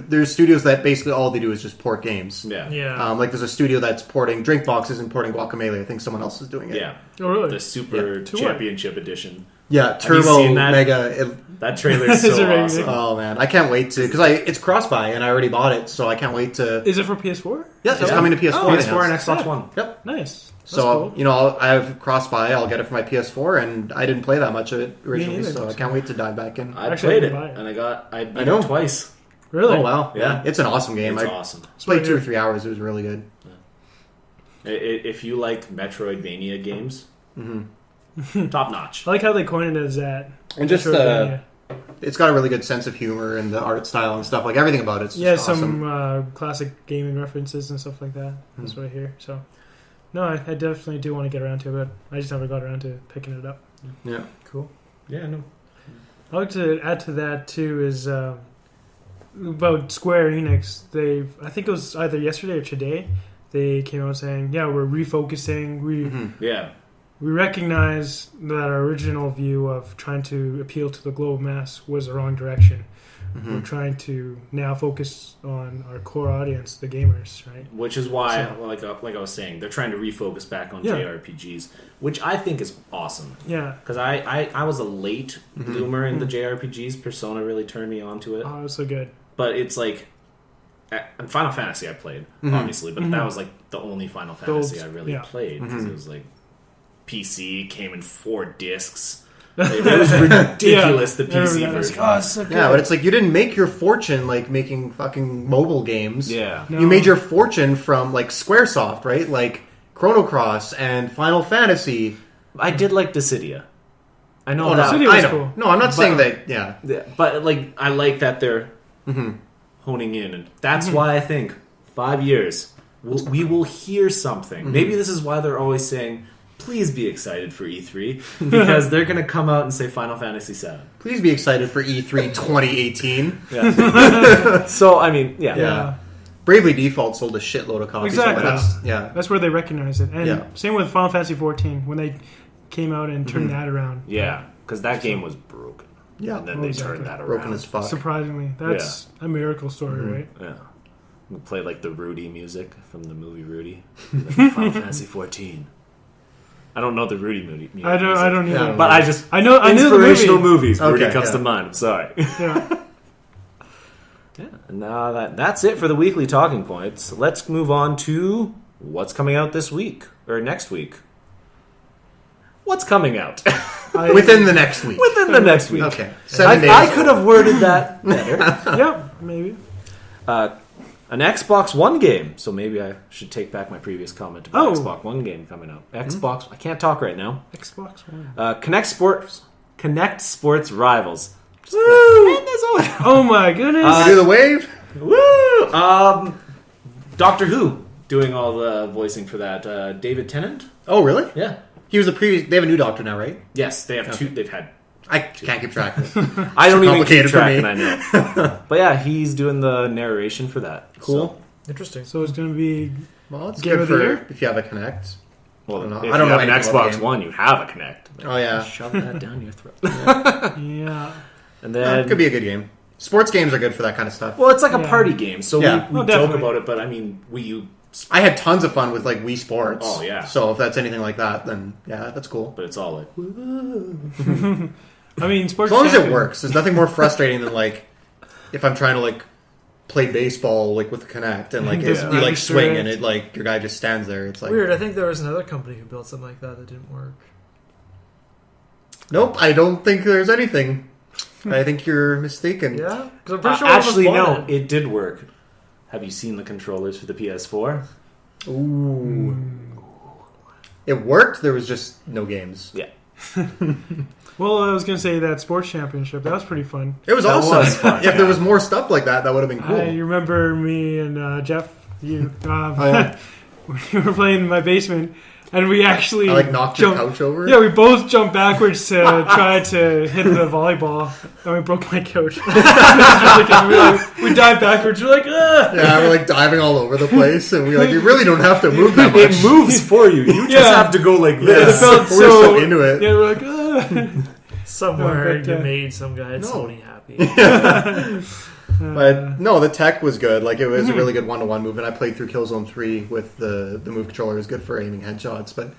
Speaker 3: there's studios that basically all they do is just port games.
Speaker 1: Yeah.
Speaker 4: Yeah.
Speaker 3: Like there's a studio that's porting Drink Boxes and porting Guacamelee. I think someone else is doing it.
Speaker 1: Yeah.
Speaker 2: oh really?
Speaker 1: The Super
Speaker 2: To what?
Speaker 1: Championship Edition.
Speaker 3: Yeah,
Speaker 1: you
Speaker 3: Turbo
Speaker 1: seen that?
Speaker 3: Mega.
Speaker 1: That trailer is
Speaker 2: Is
Speaker 1: so
Speaker 2: it really
Speaker 1: awesome.
Speaker 2: good?
Speaker 3: Oh man, I can't wait to because it's cross-buy and I already bought it, so I can't wait to.
Speaker 2: Is it for PS4?
Speaker 3: Yeah, it's coming to PS4.
Speaker 2: Oh,
Speaker 1: PS4 and
Speaker 3: announced.
Speaker 1: Xbox One.
Speaker 3: Yep.
Speaker 2: Nice. That's
Speaker 3: So
Speaker 2: cool.
Speaker 3: I have cross-buy. I'll get it for my PS4, and I didn't play that much of it originally,
Speaker 2: neither,
Speaker 3: so I can't wait to dive back in.
Speaker 1: I
Speaker 2: Actually, I
Speaker 1: played it,
Speaker 2: didn't buy it.
Speaker 1: and I beat
Speaker 3: know.
Speaker 1: it twice.
Speaker 2: Really?
Speaker 3: Oh wow,
Speaker 1: Yeah.
Speaker 3: it's an awesome game.
Speaker 1: It's
Speaker 3: I
Speaker 1: awesome.
Speaker 3: played 2 or 3 hours. It was really good.
Speaker 1: If you like Metroidvania games, top notch.
Speaker 2: I like how they coined it as that.
Speaker 3: And just
Speaker 2: Metroidvania.
Speaker 3: it's got a really good sense of humor and the art style and stuff. Like everything about it's just awesome.
Speaker 2: some classic gaming references and stuff like that. That's what I hear. So, no, I definitely do want to get around to it, but I just never got around to picking it up.
Speaker 3: Yeah,
Speaker 4: Cool. Yeah, no.
Speaker 2: I'd like to add to that too is about Square Enix. I think it was either yesterday or today. They came out saying, "Yeah, we're refocusing. We recognize that our original view of trying to appeal to the global mass was the wrong direction. We're trying to now focus on our core audience, the gamers, right?"
Speaker 1: Which is why, like I was saying, they're trying to refocus back on JRPGs, which I think is awesome.
Speaker 2: Yeah.
Speaker 1: Because I was a late bloomer in the JRPGs. Persona really turned me onto it.
Speaker 2: Oh, it was so good.
Speaker 1: But it's like... And Final Fantasy I played, obviously, but that was like the only Final Fantasy I really played. Because it was like... PC came in 4 discs. It was ridiculous, the PC version.
Speaker 2: Oh, it's so good.
Speaker 3: yeah, but it's like you didn't make your fortune like making fucking mobile games.
Speaker 1: Yeah.
Speaker 2: No.
Speaker 3: You made your fortune from like Squaresoft, right? Like Chrono Cross and Final Fantasy.
Speaker 1: I did like Dissidia. I know
Speaker 3: Oh,
Speaker 1: that.
Speaker 2: Dissidia
Speaker 3: I
Speaker 2: was
Speaker 3: know.
Speaker 2: cool.
Speaker 3: No, I'm not saying that. Yeah,
Speaker 1: Yeah, but like I like that they're honing in, and that's why I think 5 years we will hear something. Maybe this is why they're always saying, "Please be excited for E3," because they're going to come out and say Final Fantasy VII.
Speaker 3: please be excited for E3 2018.
Speaker 1: Yeah. So I mean,
Speaker 2: Yeah.
Speaker 3: Bravely Default sold a shitload of copies.
Speaker 2: Exactly.
Speaker 3: Yeah.
Speaker 2: That's where they recognize it. And same with Final Fantasy 14 when they came out and turned that around.
Speaker 1: Yeah, because that game was broken.
Speaker 3: Yeah.
Speaker 1: And then they turned that around.
Speaker 3: Broken as fuck.
Speaker 2: Surprisingly, that's a miracle story, right?
Speaker 1: Yeah. We play like the Rudy music from the movie Rudy. Final Fantasy 14. I don't know the Rudy movie.
Speaker 2: I don't
Speaker 3: Yeah.
Speaker 2: either.
Speaker 1: But I just
Speaker 2: I know the
Speaker 1: inspirational
Speaker 2: movie.
Speaker 1: movies. Rudy
Speaker 3: Okay,
Speaker 1: comes
Speaker 3: yeah.
Speaker 1: to mind. I'm sorry.
Speaker 2: Yeah.
Speaker 1: Yeah. And now that's it for the weekly talking points. Let's move on to what's coming out this week or next week. What's coming out
Speaker 3: Within the next week.
Speaker 1: within the next week?
Speaker 3: Okay. 7 days.
Speaker 1: I could have worded that better.
Speaker 2: Yeah, maybe.
Speaker 1: An Xbox One game. So maybe I should take back my previous comment about
Speaker 2: Oh.
Speaker 1: Xbox One game coming out. Xbox. I can't talk right now.
Speaker 2: Xbox One.
Speaker 1: Connect Sports Rivals.
Speaker 2: Woo!
Speaker 1: And there's always-
Speaker 2: Oh my goodness.
Speaker 3: You do the wave?
Speaker 1: Woo! Doctor Who doing all the voicing for that. David Tennant.
Speaker 3: Oh, really?
Speaker 1: Yeah.
Speaker 3: He was the previous. They have a new doctor now, right?
Speaker 1: Yes, they have two. They've had.
Speaker 3: I can't keep track of it.
Speaker 1: I don't even keep
Speaker 3: complicated for
Speaker 1: track,
Speaker 3: me.
Speaker 1: and I know. But yeah, he's doing the narration for that.
Speaker 3: Cool.
Speaker 4: Interesting.
Speaker 2: So it's going to be
Speaker 3: Well, it's
Speaker 2: Game
Speaker 3: good
Speaker 2: of the
Speaker 3: for
Speaker 2: year?
Speaker 3: if you have a Connect.
Speaker 1: So, well,
Speaker 3: I don't know.
Speaker 1: if
Speaker 3: I don't
Speaker 1: you
Speaker 3: know
Speaker 1: have an
Speaker 3: anything about the
Speaker 1: Xbox
Speaker 3: game.
Speaker 1: One, you have a Connect.
Speaker 3: Oh, yeah.
Speaker 1: Shove that down your throat.
Speaker 2: yeah.
Speaker 1: And
Speaker 3: It
Speaker 1: then,
Speaker 3: could be a good game. Sports games are good for that kind of stuff.
Speaker 1: well, it's like a
Speaker 2: Yeah.
Speaker 1: party game, so
Speaker 3: Yeah.
Speaker 1: we
Speaker 2: Oh,
Speaker 1: joke
Speaker 2: definitely.
Speaker 1: about it. But I mean, Wii
Speaker 3: I had tons of fun with like Wii Sports.
Speaker 1: Oh, yeah.
Speaker 3: So if that's anything like that, then yeah, that's cool.
Speaker 1: but it's all like.
Speaker 2: I mean, Sports
Speaker 3: As long as it
Speaker 2: Champion.
Speaker 3: works, there's nothing more frustrating than like if I'm trying to like play baseball like with the Connect and like
Speaker 2: Doesn't
Speaker 3: you like
Speaker 2: register
Speaker 3: swing
Speaker 2: it.
Speaker 3: and it like your guy just stands there. It's like
Speaker 4: Weird. I think there was another company who built something like that didn't work.
Speaker 3: nope. I don't think there's anything. I think you're mistaken.
Speaker 4: Yeah, because I'm pretty sure one of us
Speaker 1: Actually, no,
Speaker 4: bought it.
Speaker 1: it did work. Have you seen the controllers for the PS4?
Speaker 3: Ooh. It worked. There was just no games.
Speaker 1: Yeah.
Speaker 2: Well, I was going to say that Sports Championship. That was pretty fun.
Speaker 3: It was
Speaker 1: That
Speaker 3: awesome.
Speaker 1: was fun,
Speaker 3: If
Speaker 1: yeah.
Speaker 3: there was more stuff like that, that would have been cool.
Speaker 2: I remember me and Jeff, you,
Speaker 3: yeah.
Speaker 2: we were playing in my basement, and we actually
Speaker 3: I like knocked your
Speaker 2: jumped.
Speaker 3: couch over.
Speaker 2: Yeah, we both jumped backwards to try to hit the volleyball, and we broke my couch. we dived backwards. We're like, ah!
Speaker 3: Yeah, we're like diving all over the place, and we're like, you really don't have to move that much.
Speaker 1: It moves for you. You just
Speaker 2: Yeah.
Speaker 1: have to go like
Speaker 2: It
Speaker 1: this.
Speaker 2: felt
Speaker 3: We're so into it.
Speaker 2: Yeah, we're like, ah.
Speaker 4: Somewhere
Speaker 2: No, but,
Speaker 4: you made some guy at
Speaker 3: No.
Speaker 4: Sony happy.
Speaker 3: But no, the tech was good. Like it was a really good one-to-one move, and I played through Killzone 3 with the move controller. It was good for aiming headshots, but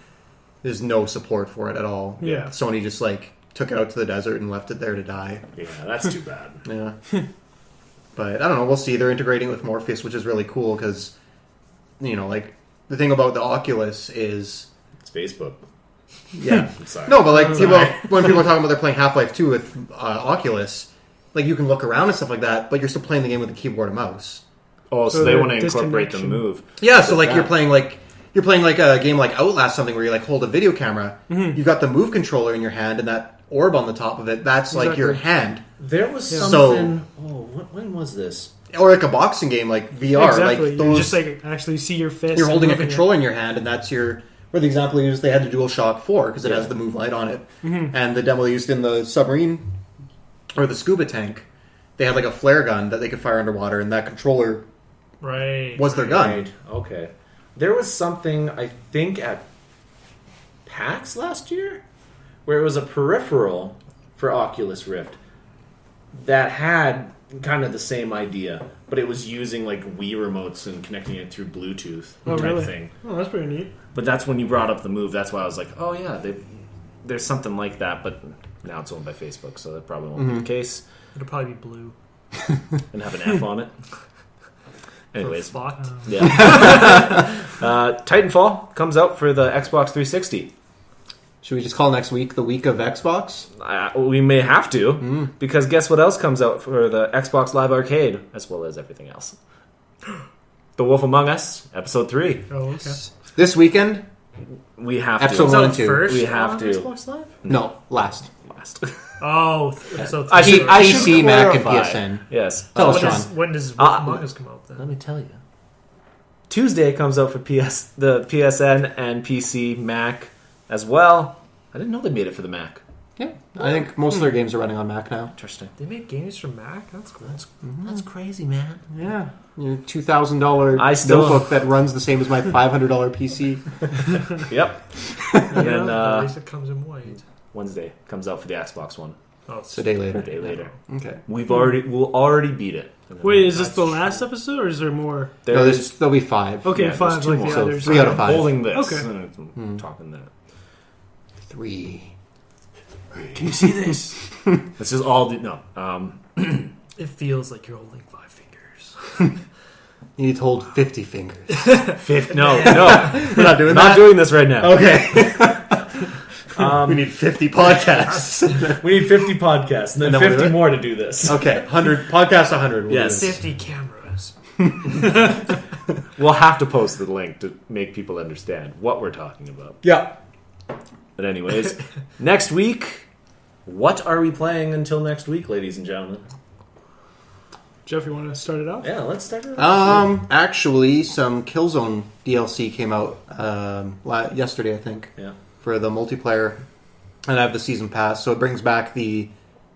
Speaker 3: there's no support for it at all.
Speaker 2: Yeah.
Speaker 3: Sony just like took it out to the desert and left it there to die.
Speaker 1: Yeah, that's too bad.
Speaker 3: Yeah. But I don't know. We'll see. They're integrating with Morpheus, which is really cool because, you know, like the thing about the Oculus is,
Speaker 1: It's Facebook.
Speaker 3: yeah.
Speaker 1: I'm sorry.
Speaker 3: No, but like
Speaker 2: Sorry.
Speaker 3: people, when people are talking about they're playing Half-Life 2 with Oculus, like you can look around and stuff like that, but you're still playing the game with a keyboard and mouse.
Speaker 1: Oh, so
Speaker 2: So
Speaker 1: they
Speaker 2: the
Speaker 1: want to incorporate the
Speaker 2: disconnection.
Speaker 1: move.
Speaker 3: Yeah, so like
Speaker 1: that.
Speaker 3: you're playing like a game like Outlast, something where you like hold a video camera. You've got the move controller in your hand, and that orb on the top of it. That's like your
Speaker 2: Exactly.
Speaker 3: hand.
Speaker 1: There was
Speaker 2: Yeah.
Speaker 1: something. When was this?
Speaker 3: Or like a boxing game, like VR.
Speaker 2: Exactly.
Speaker 3: Like
Speaker 2: You
Speaker 3: those,
Speaker 2: just like actually see your fist.
Speaker 3: you're holding a
Speaker 2: moving it.
Speaker 3: controller in your hand, and that's your. For the example they used, they had the DualShock 4 because it
Speaker 1: Yeah.
Speaker 3: has the move light on it,
Speaker 2: Mm-hmm.
Speaker 3: and the demo they used in the submarine or the scuba tank, they had like a flare gun that they could fire underwater, and that controller
Speaker 4: Right.
Speaker 3: was their gun.
Speaker 1: Right. Okay. There was something I think at PAX last year where it was a peripheral for Oculus Rift that had kind of the same idea, but it was using like Wii remotes and connecting it through Bluetooth
Speaker 2: Oh,
Speaker 1: type
Speaker 2: really?
Speaker 1: thing.
Speaker 2: Oh, that's pretty neat.
Speaker 1: But that's when you brought up the Move. That's why I was like, oh yeah, there's something like that. But now it's owned by Facebook, so that probably won't be the case.
Speaker 4: It'll probably be blue.
Speaker 1: And have an F on it. Anyways,
Speaker 4: Fucked.
Speaker 1: yeah. Titanfall comes out for the Xbox 360.
Speaker 3: Should we just call next week the week of Xbox?
Speaker 1: We may have to, because guess what else comes out for the Xbox Live Arcade, as well as everything else? The Wolf Among Us, Episode 3.
Speaker 2: Oh, okay.
Speaker 3: This weekend?
Speaker 1: We have
Speaker 3: Episode
Speaker 1: to.
Speaker 3: one
Speaker 4: Is
Speaker 3: and
Speaker 4: that
Speaker 3: two.
Speaker 4: first
Speaker 1: We have
Speaker 4: on
Speaker 1: to.
Speaker 4: Xbox Live?
Speaker 3: No, last.
Speaker 1: Last.
Speaker 4: Oh, so
Speaker 1: I should- I should
Speaker 3: PC, Mac, and
Speaker 1: clarify.
Speaker 3: PSN.
Speaker 1: Yes.
Speaker 3: Tell us,
Speaker 4: when
Speaker 3: Sean.
Speaker 4: when does Wolf Among Us come out then?
Speaker 1: Let me tell you. Tuesday comes out for the PSN and PC, Mac as well. I didn't know they made it for the Mac.
Speaker 3: Yeah, I think most of their games are running on Mac now.
Speaker 1: Interesting.
Speaker 4: They make games for Mac? That's cool.
Speaker 1: That's crazy, man.
Speaker 3: Yeah, your $2,000
Speaker 1: I still-
Speaker 3: notebook that runs the same as my $500 PC.
Speaker 1: Yep. And then
Speaker 4: At least it comes in white.
Speaker 1: Wednesday comes out for the Xbox One.
Speaker 4: Oh,
Speaker 3: It's a day
Speaker 1: A
Speaker 3: later.
Speaker 1: day later.
Speaker 3: Okay.
Speaker 1: We'll already beat it. And then
Speaker 2: Wait, is this the last episode or is there more?
Speaker 3: No,
Speaker 1: There's
Speaker 3: there'll be 5.
Speaker 2: Okay,
Speaker 1: Yeah, there's
Speaker 2: 5
Speaker 1: two
Speaker 2: like
Speaker 1: more.
Speaker 2: the
Speaker 3: So
Speaker 2: others.
Speaker 3: 3 out of 5.
Speaker 1: holding this.
Speaker 2: Okay.
Speaker 1: And talking that.
Speaker 3: 3.
Speaker 2: Can you see this?
Speaker 1: This is all. No.
Speaker 4: it feels like you're holding 5 fingers.
Speaker 3: You need to hold 50 fingers.
Speaker 1: Fifth. No.
Speaker 3: We're not doing
Speaker 1: Not
Speaker 3: that?
Speaker 1: doing this right now.
Speaker 3: Okay. We need 50 podcasts.
Speaker 1: We need 50 podcasts and then
Speaker 3: And then we'll
Speaker 1: 50
Speaker 3: do it?
Speaker 1: more to do this.
Speaker 3: Okay, 100. Podcast 100. We'll
Speaker 1: Yes.
Speaker 3: do this.
Speaker 4: 50 cameras.
Speaker 1: We'll have to post the link to make people understand what we're talking about.
Speaker 3: Yeah.
Speaker 1: But anyways, next week, what are we playing until next week, ladies and gentlemen?
Speaker 2: Jeff, you want to start it off?
Speaker 1: Yeah, let's start it off.
Speaker 3: Actually, some Killzone DLC came out yesterday, I think,
Speaker 1: Yeah.
Speaker 3: for the multiplayer, and I have the season pass, so it brings back the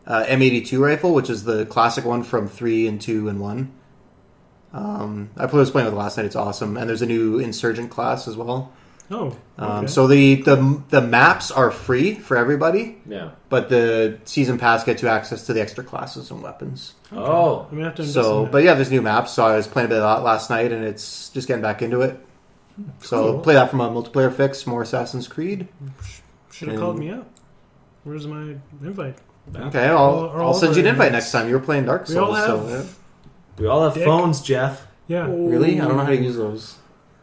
Speaker 3: M82 rifle, which is the classic one from 3 and 2 and 1. I was playing with it last night. It's awesome, and there's a new Insurgent class as well.
Speaker 2: Oh, okay.
Speaker 3: So the maps are free for everybody,
Speaker 1: Yeah.
Speaker 3: but the season pass gets you access to the extra classes and weapons.
Speaker 1: Oh.
Speaker 2: I'm gonna have to invest
Speaker 3: So,
Speaker 2: in that.
Speaker 3: but yeah, there's new maps. So I was playing a bit of that last night, and it's just getting back into it. So
Speaker 2: Cool.
Speaker 3: play that from a multiplayer fix, more Assassin's Creed.
Speaker 2: Should have called me up. Where's my invite?
Speaker 3: Okay,
Speaker 2: All
Speaker 3: I'll send you an
Speaker 2: over
Speaker 3: invite
Speaker 2: it.
Speaker 3: next time. You were playing Dark
Speaker 2: We all
Speaker 3: Souls, so
Speaker 2: have-
Speaker 3: yeah.
Speaker 1: We all have
Speaker 2: Dick.
Speaker 1: phones, Jeff.
Speaker 2: Yeah.
Speaker 3: Really, I don't know how to use those.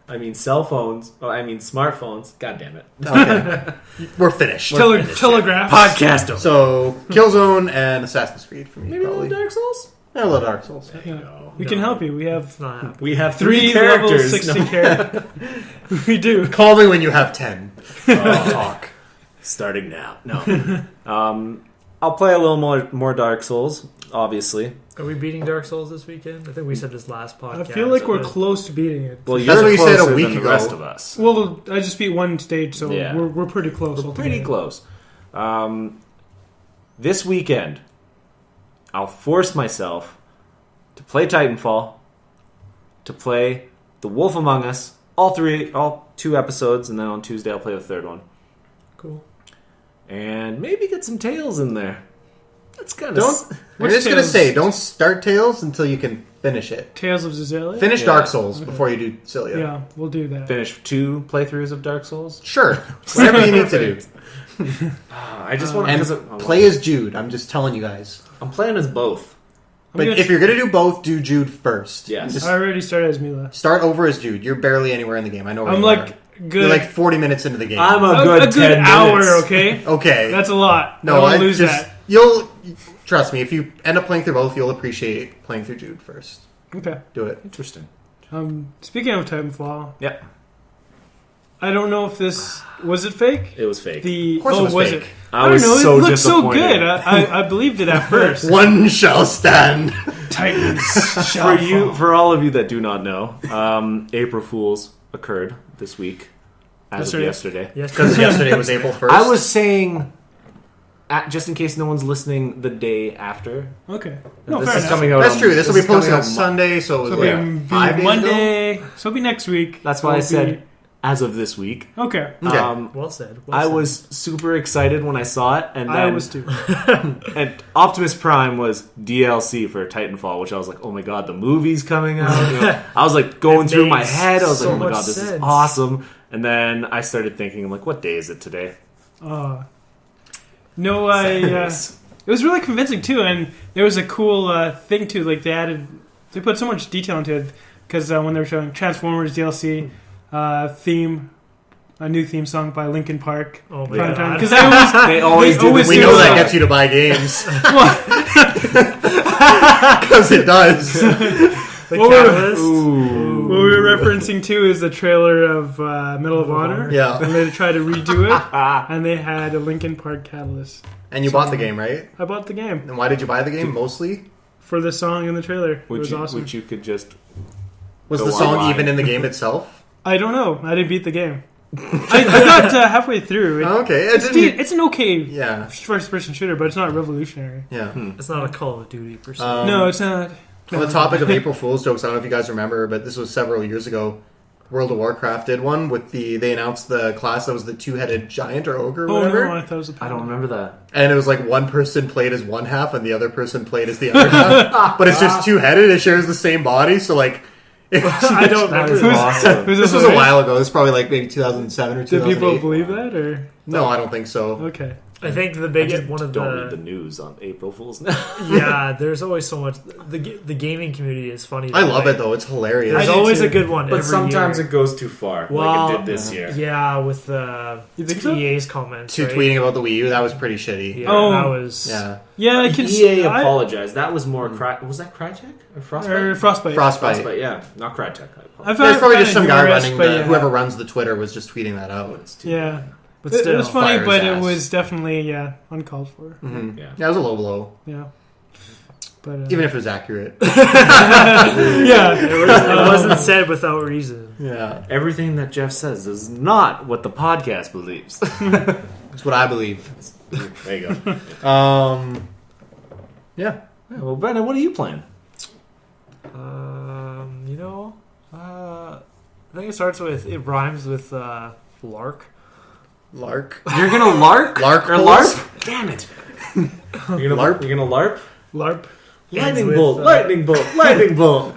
Speaker 1: I mean, cell phones. Oh, I mean, smartphones. God damn it.
Speaker 3: Okay, we're finished.
Speaker 2: Telegraph.
Speaker 1: Podcast over.
Speaker 3: So Killzone and Assassin's Creed for me,
Speaker 1: Maybe a
Speaker 3: probably.
Speaker 1: little Dark Souls?
Speaker 3: Yeah, a little Dark Souls.
Speaker 2: Yeah. We can help you. We have
Speaker 4: It's not happening.
Speaker 1: We have
Speaker 2: 3
Speaker 1: 3
Speaker 2: level
Speaker 1: characters.
Speaker 2: 60
Speaker 1: No.
Speaker 2: characters. We do.
Speaker 3: Call me when you have 10.
Speaker 1: Oh, talk. Starting now. No. I'll play a little more Dark Souls, obviously.
Speaker 4: Are we beating Dark Souls this weekend? I think we said this last podcast.
Speaker 2: I feel like we're
Speaker 4: but-
Speaker 2: close to beating it.
Speaker 1: Well,
Speaker 3: That's
Speaker 1: you're
Speaker 3: what you said a
Speaker 1: closer
Speaker 3: week
Speaker 1: than
Speaker 3: ago.
Speaker 1: the rest of us.
Speaker 2: Well, I just beat one stage, so
Speaker 1: Yeah.
Speaker 2: we're pretty close.
Speaker 1: We're pretty
Speaker 2: altogether.
Speaker 1: close. This weekend, I'll force myself to play Titanfall, to play The Wolf Among Us, all 2 episodes, and then on Tuesday I'll play the 3rd one.
Speaker 4: Cool.
Speaker 1: And maybe get some Tales in there. That's kind of...
Speaker 3: Don't. I'm
Speaker 2: Which
Speaker 3: just gonna
Speaker 2: Tales?
Speaker 3: say, don't start Tales until you can finish it.
Speaker 2: Tales of Zazzelia?
Speaker 3: Finish
Speaker 1: Yeah.
Speaker 3: Dark Souls before you do Cilia.
Speaker 2: Yeah, we'll do that.
Speaker 1: Finish 2 playthroughs of Dark Souls.
Speaker 3: Sure, whatever you need to do.
Speaker 1: I just want
Speaker 3: And
Speaker 1: to...
Speaker 3: play as Jude. I'm just telling you guys.
Speaker 1: I'm playing as both.
Speaker 2: I'm
Speaker 3: But
Speaker 2: gonna-
Speaker 3: if you're gonna do both, do Jude first.
Speaker 1: Yes.
Speaker 3: Just
Speaker 2: I already started as Mila.
Speaker 3: start over as Jude. You're barely anywhere in the game. I know. Where
Speaker 2: I'm
Speaker 3: you
Speaker 2: like
Speaker 3: are.
Speaker 2: good.
Speaker 3: You're like 40 minutes into the game.
Speaker 1: I'm
Speaker 2: a
Speaker 1: a good 10
Speaker 2: hour,
Speaker 1: minutes.
Speaker 2: okay?
Speaker 3: okay.
Speaker 2: That's a lot.
Speaker 3: no,
Speaker 2: I
Speaker 3: I
Speaker 2: won't lose
Speaker 3: just
Speaker 2: that.
Speaker 3: you'll trust me. If you end up playing through both, you'll appreciate playing through Jude first.
Speaker 2: Okay.
Speaker 3: Do it.
Speaker 1: Interesting.
Speaker 2: Speaking of Titanfall,
Speaker 1: Yep.
Speaker 2: I don't know if this was it fake.
Speaker 1: It was fake.
Speaker 2: The
Speaker 3: Of course it was
Speaker 2: was
Speaker 3: fake.
Speaker 2: it?
Speaker 1: I was
Speaker 2: don't know.
Speaker 1: so
Speaker 2: It looked so
Speaker 1: disappointed.
Speaker 2: good. I believed it at first.
Speaker 3: One shall stand.
Speaker 2: Titans
Speaker 1: For
Speaker 2: shall fall.
Speaker 1: for all of you that do not know, April Fools occurred this week as of yesterday.
Speaker 4: Yes,
Speaker 3: Because yesterday was April 1st.
Speaker 1: I was saying, just in case no one's listening, the day after.
Speaker 2: Okay. No,
Speaker 1: This
Speaker 2: fair
Speaker 1: is
Speaker 2: enough.
Speaker 1: coming out.
Speaker 3: That's
Speaker 1: on-
Speaker 3: true. This will be
Speaker 1: is coming
Speaker 3: posted on
Speaker 1: out
Speaker 3: Sunday, so it was
Speaker 2: So it'll
Speaker 3: like
Speaker 2: be
Speaker 3: 5 days ago?
Speaker 2: Monday. So it'll be next week.
Speaker 1: That's why I
Speaker 2: It'll be-
Speaker 1: said as of this week.
Speaker 2: Okay.
Speaker 3: Okay.
Speaker 4: well said. Well
Speaker 1: I
Speaker 4: said.
Speaker 1: was super excited when I saw it, and then
Speaker 2: I was too.
Speaker 1: and Optimus Prime was DLC for Titanfall, which I was like, oh my god, the movie's coming out. You know, I was like going
Speaker 4: It
Speaker 1: through my
Speaker 4: makes
Speaker 1: head. I was
Speaker 4: so
Speaker 1: like, oh my
Speaker 4: much
Speaker 1: god, this is
Speaker 4: sense.
Speaker 1: awesome. And then I started thinking, I'm like, what day is it today?
Speaker 2: No, it was really convincing too, and there was a cool thing too. Like they put so much detail into it because when they were showing Transformers DLC theme, a new theme song by Linkin Park.
Speaker 4: Oh my god.
Speaker 2: Because
Speaker 1: They always do.
Speaker 2: always
Speaker 3: We
Speaker 2: do
Speaker 3: know that
Speaker 2: that.
Speaker 3: gets you to buy games. Because it does.
Speaker 4: The
Speaker 2: What were-
Speaker 4: catalyst.
Speaker 1: Ooh.
Speaker 2: What we were referencing to is the trailer of Medal of Honor.
Speaker 3: Yeah.
Speaker 2: And they tried to redo it, and they had a Linkin Park catalyst.
Speaker 3: And you bought the game, right?
Speaker 2: I bought the game
Speaker 3: And why did you buy the game? Mostly?
Speaker 2: for the song in the trailer. It
Speaker 1: Which
Speaker 2: was
Speaker 1: you,
Speaker 2: awesome.
Speaker 1: which you could just.
Speaker 3: Was
Speaker 1: Go
Speaker 3: the song
Speaker 1: online.
Speaker 3: even in the game itself?
Speaker 2: I don't know. I didn't beat the game. I got halfway through.
Speaker 3: Okay.
Speaker 2: It's an okay
Speaker 3: Yeah.
Speaker 2: first-person shooter, but it's not revolutionary.
Speaker 3: Yeah.
Speaker 4: It's not a Call of Duty per se.
Speaker 2: No, it's not.
Speaker 3: On the topic of April Fool's jokes, I don't know if you guys remember, but this was several years ago. World of Warcraft did one with they announced the class that was the two-headed giant or ogre or
Speaker 2: Oh
Speaker 3: whatever.
Speaker 2: no, I thought it was a
Speaker 1: I don't remember that.
Speaker 3: And it was like one person played as one half and the other person played as the other half. But it's just two-headed. It shares the same body, so like...
Speaker 2: I don't
Speaker 1: That
Speaker 2: remember.
Speaker 1: is awesome.
Speaker 3: This was a while ago. This is probably like maybe 2007 or
Speaker 2: Did
Speaker 3: 2008.
Speaker 2: people believe that, or
Speaker 3: No, I don't think so.
Speaker 2: okay?
Speaker 4: I think the
Speaker 1: I
Speaker 4: biggest
Speaker 1: just
Speaker 4: one of
Speaker 1: don't read the news on April Fools now.
Speaker 4: yeah. There's always so much. The gaming community is funny.
Speaker 3: I
Speaker 4: that
Speaker 3: love
Speaker 4: way.
Speaker 3: it though. It's hilarious.
Speaker 4: There's
Speaker 2: I do
Speaker 4: always
Speaker 2: too.
Speaker 4: a good one,
Speaker 1: But
Speaker 4: every
Speaker 1: sometimes
Speaker 4: year.
Speaker 1: it goes too far,
Speaker 4: Well,
Speaker 1: like it did this year.
Speaker 4: Yeah, with
Speaker 2: You think so?
Speaker 4: EA's comments.
Speaker 3: To
Speaker 4: right?
Speaker 3: tweeting about the Wii U, that was pretty shitty.
Speaker 4: Yeah,
Speaker 2: Oh.
Speaker 4: that was.
Speaker 3: Yeah.
Speaker 2: Yeah, I can.
Speaker 1: EA
Speaker 2: I-
Speaker 1: apologized. That was more was that Crytek or Frostbite?
Speaker 2: or Frostbite.
Speaker 3: Frostbite.
Speaker 1: Yeah, not Crytek. I apologize.
Speaker 2: I found-
Speaker 3: There's probably
Speaker 2: found
Speaker 3: just
Speaker 2: it
Speaker 3: some guy
Speaker 2: humorous,
Speaker 3: running
Speaker 2: but yeah.
Speaker 3: whoever runs the Twitter was just tweeting that out.
Speaker 1: It's too-
Speaker 2: Yeah,
Speaker 4: But
Speaker 2: it
Speaker 4: still,
Speaker 2: was funny,
Speaker 3: fire
Speaker 2: but
Speaker 3: his
Speaker 2: it
Speaker 3: ass.
Speaker 2: was definitely uncalled for.
Speaker 3: Mm-hmm.
Speaker 1: Yeah.
Speaker 3: Yeah, it was a low blow,
Speaker 2: Yeah, but
Speaker 3: even if it was accurate.
Speaker 2: yeah,
Speaker 4: it wasn't said without reason.
Speaker 3: Yeah,
Speaker 1: Everything that Jeff says is not what the podcast believes.
Speaker 3: that's what I believe.
Speaker 1: There you go.
Speaker 3: Yeah,
Speaker 1: Well, Brendan, what are you playing?
Speaker 4: I think it starts with it rhymes with lark.
Speaker 3: Lark.
Speaker 1: You're gonna lark?
Speaker 3: Lark
Speaker 1: or
Speaker 3: holes?
Speaker 1: larp? Damn it! You're gonna
Speaker 3: LARP?
Speaker 1: You're gonna larp?
Speaker 2: LARP.
Speaker 1: Lightning
Speaker 4: with,
Speaker 1: bolt! Lightning bolt! Lightning bolt!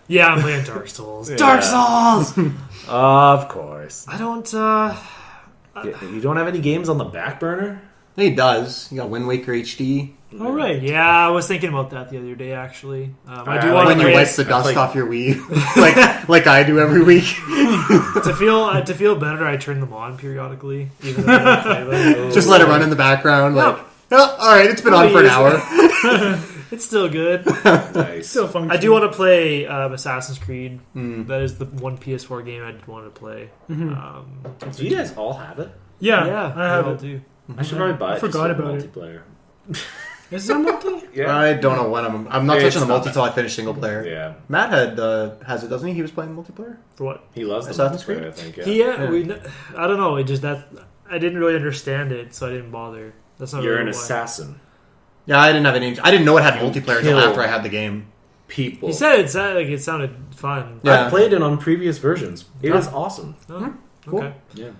Speaker 4: Yeah, I'm playing Dark Souls.
Speaker 1: Yeah.
Speaker 4: Dark Souls.
Speaker 1: Of course.
Speaker 4: I don't.
Speaker 1: You don't have any games on the back burner?
Speaker 3: He does. You got Wind Waker HD.
Speaker 2: All right.
Speaker 4: Yeah, I was thinking about that the other day. Actually, I do
Speaker 1: I
Speaker 4: want
Speaker 3: When
Speaker 4: to
Speaker 3: you
Speaker 4: play
Speaker 3: wipe the
Speaker 1: I
Speaker 3: dust
Speaker 1: played-
Speaker 3: off your Wii, like I do every week.
Speaker 4: to feel better. I turn them on periodically, even though I don't play them.
Speaker 3: Just let it run in the background. Like, oh, all right, it's been on for an hour.
Speaker 4: It's still good.
Speaker 1: Nice.
Speaker 2: Still fun.
Speaker 4: I do want to play Assassin's Creed.
Speaker 3: Mm.
Speaker 4: That is the one PS4 game I want to play.
Speaker 1: Do you guys all have it?
Speaker 2: Yeah, I have
Speaker 4: we all
Speaker 2: it.
Speaker 4: do.
Speaker 1: I should probably buy it.
Speaker 2: I forgot
Speaker 1: just for
Speaker 2: about it.
Speaker 1: multiplayer.
Speaker 2: Is there multi?
Speaker 1: Yeah.
Speaker 3: I don't know when I'm not
Speaker 1: It's
Speaker 3: touching the
Speaker 1: not
Speaker 3: multi
Speaker 1: bad.
Speaker 3: till I finish single player.
Speaker 1: Yeah.
Speaker 3: Matt has it, doesn't he? He was playing multiplayer.
Speaker 4: For what?
Speaker 1: He loves the
Speaker 3: Assassin's
Speaker 1: multiplayer,
Speaker 3: Creed?
Speaker 1: I think. Yeah.
Speaker 4: I don't know. It just that I didn't really understand it, so I didn't bother. That's not
Speaker 1: You're
Speaker 4: really
Speaker 1: an
Speaker 4: why.
Speaker 1: assassin.
Speaker 3: Yeah, I didn't have any. I didn't know it had multiplayer until
Speaker 1: kill.
Speaker 3: after I had the game.
Speaker 1: People.
Speaker 4: He said it sounded fun.
Speaker 3: Yeah.
Speaker 1: I played it on previous versions. It is awesome.
Speaker 4: Oh,
Speaker 3: Cool.
Speaker 4: okay.
Speaker 1: Yeah.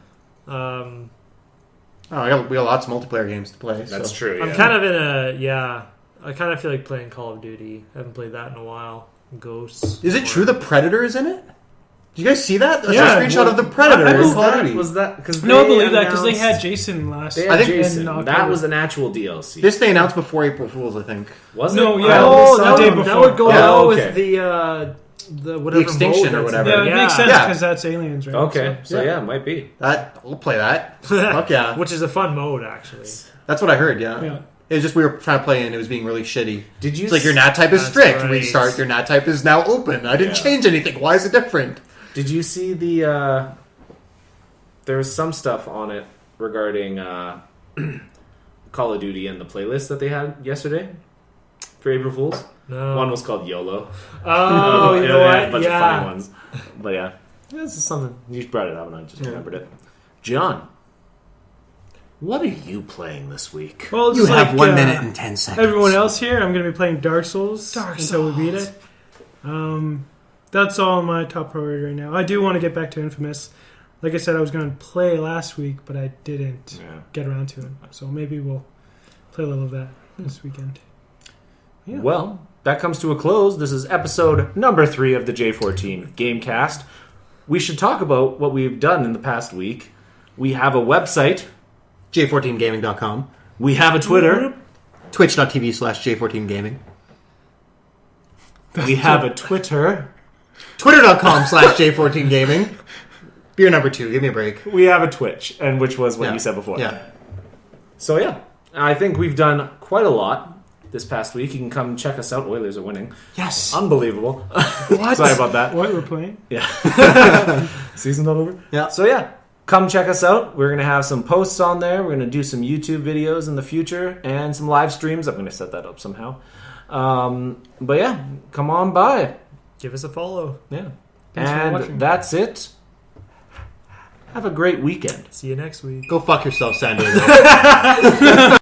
Speaker 3: We got lots of multiplayer games to play.
Speaker 1: That's
Speaker 3: so.
Speaker 1: true. Yeah.
Speaker 4: I'm kind of in a I kind of feel like playing Call of Duty. I haven't played that in a while. Ghosts.
Speaker 3: Is it true the Predator is in it? Did you guys see that? That's
Speaker 2: Yeah,
Speaker 3: a screenshot of the Predator.
Speaker 2: I
Speaker 3: in
Speaker 2: believe
Speaker 3: Call of Duty.
Speaker 1: Was that because
Speaker 2: No, I believe that because they had Jason last.
Speaker 1: They
Speaker 3: I
Speaker 1: had
Speaker 3: think-
Speaker 1: Jason.
Speaker 2: in
Speaker 1: That
Speaker 2: October.
Speaker 1: was an actual DLC.
Speaker 3: This they announced before April Fools, I think.
Speaker 1: was
Speaker 2: No,
Speaker 1: it?
Speaker 2: yeah.
Speaker 4: Oh,
Speaker 2: the
Speaker 4: that
Speaker 2: day
Speaker 4: would, that
Speaker 2: before.
Speaker 4: would go
Speaker 3: Yeah,
Speaker 4: well
Speaker 1: okay.
Speaker 4: with the whatever
Speaker 3: extinction
Speaker 4: mode
Speaker 3: or
Speaker 4: that's
Speaker 3: whatever.
Speaker 4: in
Speaker 2: Yeah,
Speaker 4: there.
Speaker 2: it makes sense
Speaker 3: Yeah.
Speaker 2: because that's aliens, right?
Speaker 1: Okay, so
Speaker 3: Yeah.
Speaker 1: yeah, it might be.
Speaker 3: I'll play that. Fuck yeah.
Speaker 4: Which is a fun mode, actually.
Speaker 3: That's what I heard. Yeah.
Speaker 2: Yeah.
Speaker 3: It was just we were trying to play and it was being really shitty.
Speaker 1: Did you?
Speaker 3: It's like your NAT type is
Speaker 4: That's
Speaker 3: strict.
Speaker 4: right.
Speaker 3: Restart. Your NAT type is now open. I didn't
Speaker 1: Yeah.
Speaker 3: change anything. Why is it different?
Speaker 1: Did you see the there was some stuff on it regarding Call of Duty and the playlist that they had yesterday for April Fools.
Speaker 4: No.
Speaker 1: One was called YOLO.
Speaker 4: Oh, you know
Speaker 1: They had
Speaker 4: what?
Speaker 1: a bunch of
Speaker 4: Yeah.
Speaker 1: funny ones. But yeah, this is something. You brought it up and I just remembered it. John, what are you playing this week?
Speaker 2: Well,
Speaker 3: You
Speaker 2: just
Speaker 3: have
Speaker 2: like,
Speaker 3: 1 minute and 10 seconds.
Speaker 2: everyone else here, I'm going to be playing Dark Souls until we beat it. That's all my top priority right now. I do want to get back to Infamous. Like I said, I was going to play last week, but I didn't get around to it. So maybe we'll play a little of that this weekend. Yeah.
Speaker 1: Well, that comes to a close. This is episode number 3 of the J14 Gamecast. We should talk about what we've done in the past week. We have a website.
Speaker 3: J14gaming.com.
Speaker 1: We have a Twitter.
Speaker 3: Twitch.tv/J14gaming.
Speaker 1: We have a Twitter.
Speaker 3: Twitter.com/J14gaming. Beer number 2. Give me a break.
Speaker 1: We have a Twitch, and which was what
Speaker 3: Yeah.
Speaker 1: you said before.
Speaker 3: Yeah.
Speaker 1: So yeah, I think we've done quite a lot this past week. You can come check us out. Oilers are winning.
Speaker 3: Yes.
Speaker 1: Unbelievable.
Speaker 2: What?
Speaker 1: Sorry about that.
Speaker 2: What we're playing?
Speaker 1: Yeah. Season's not over?
Speaker 3: Yeah.
Speaker 1: So yeah, come check us out. We're going to have some posts on there. We're going to do some YouTube videos in the future and some live streams. I'm going to set that up somehow. But yeah, come on by.
Speaker 4: Give us a follow.
Speaker 1: Yeah.
Speaker 2: Thanks for watching.
Speaker 1: And that's it. Have a great weekend.
Speaker 4: See you next week.
Speaker 3: Go fuck yourself, San Diego.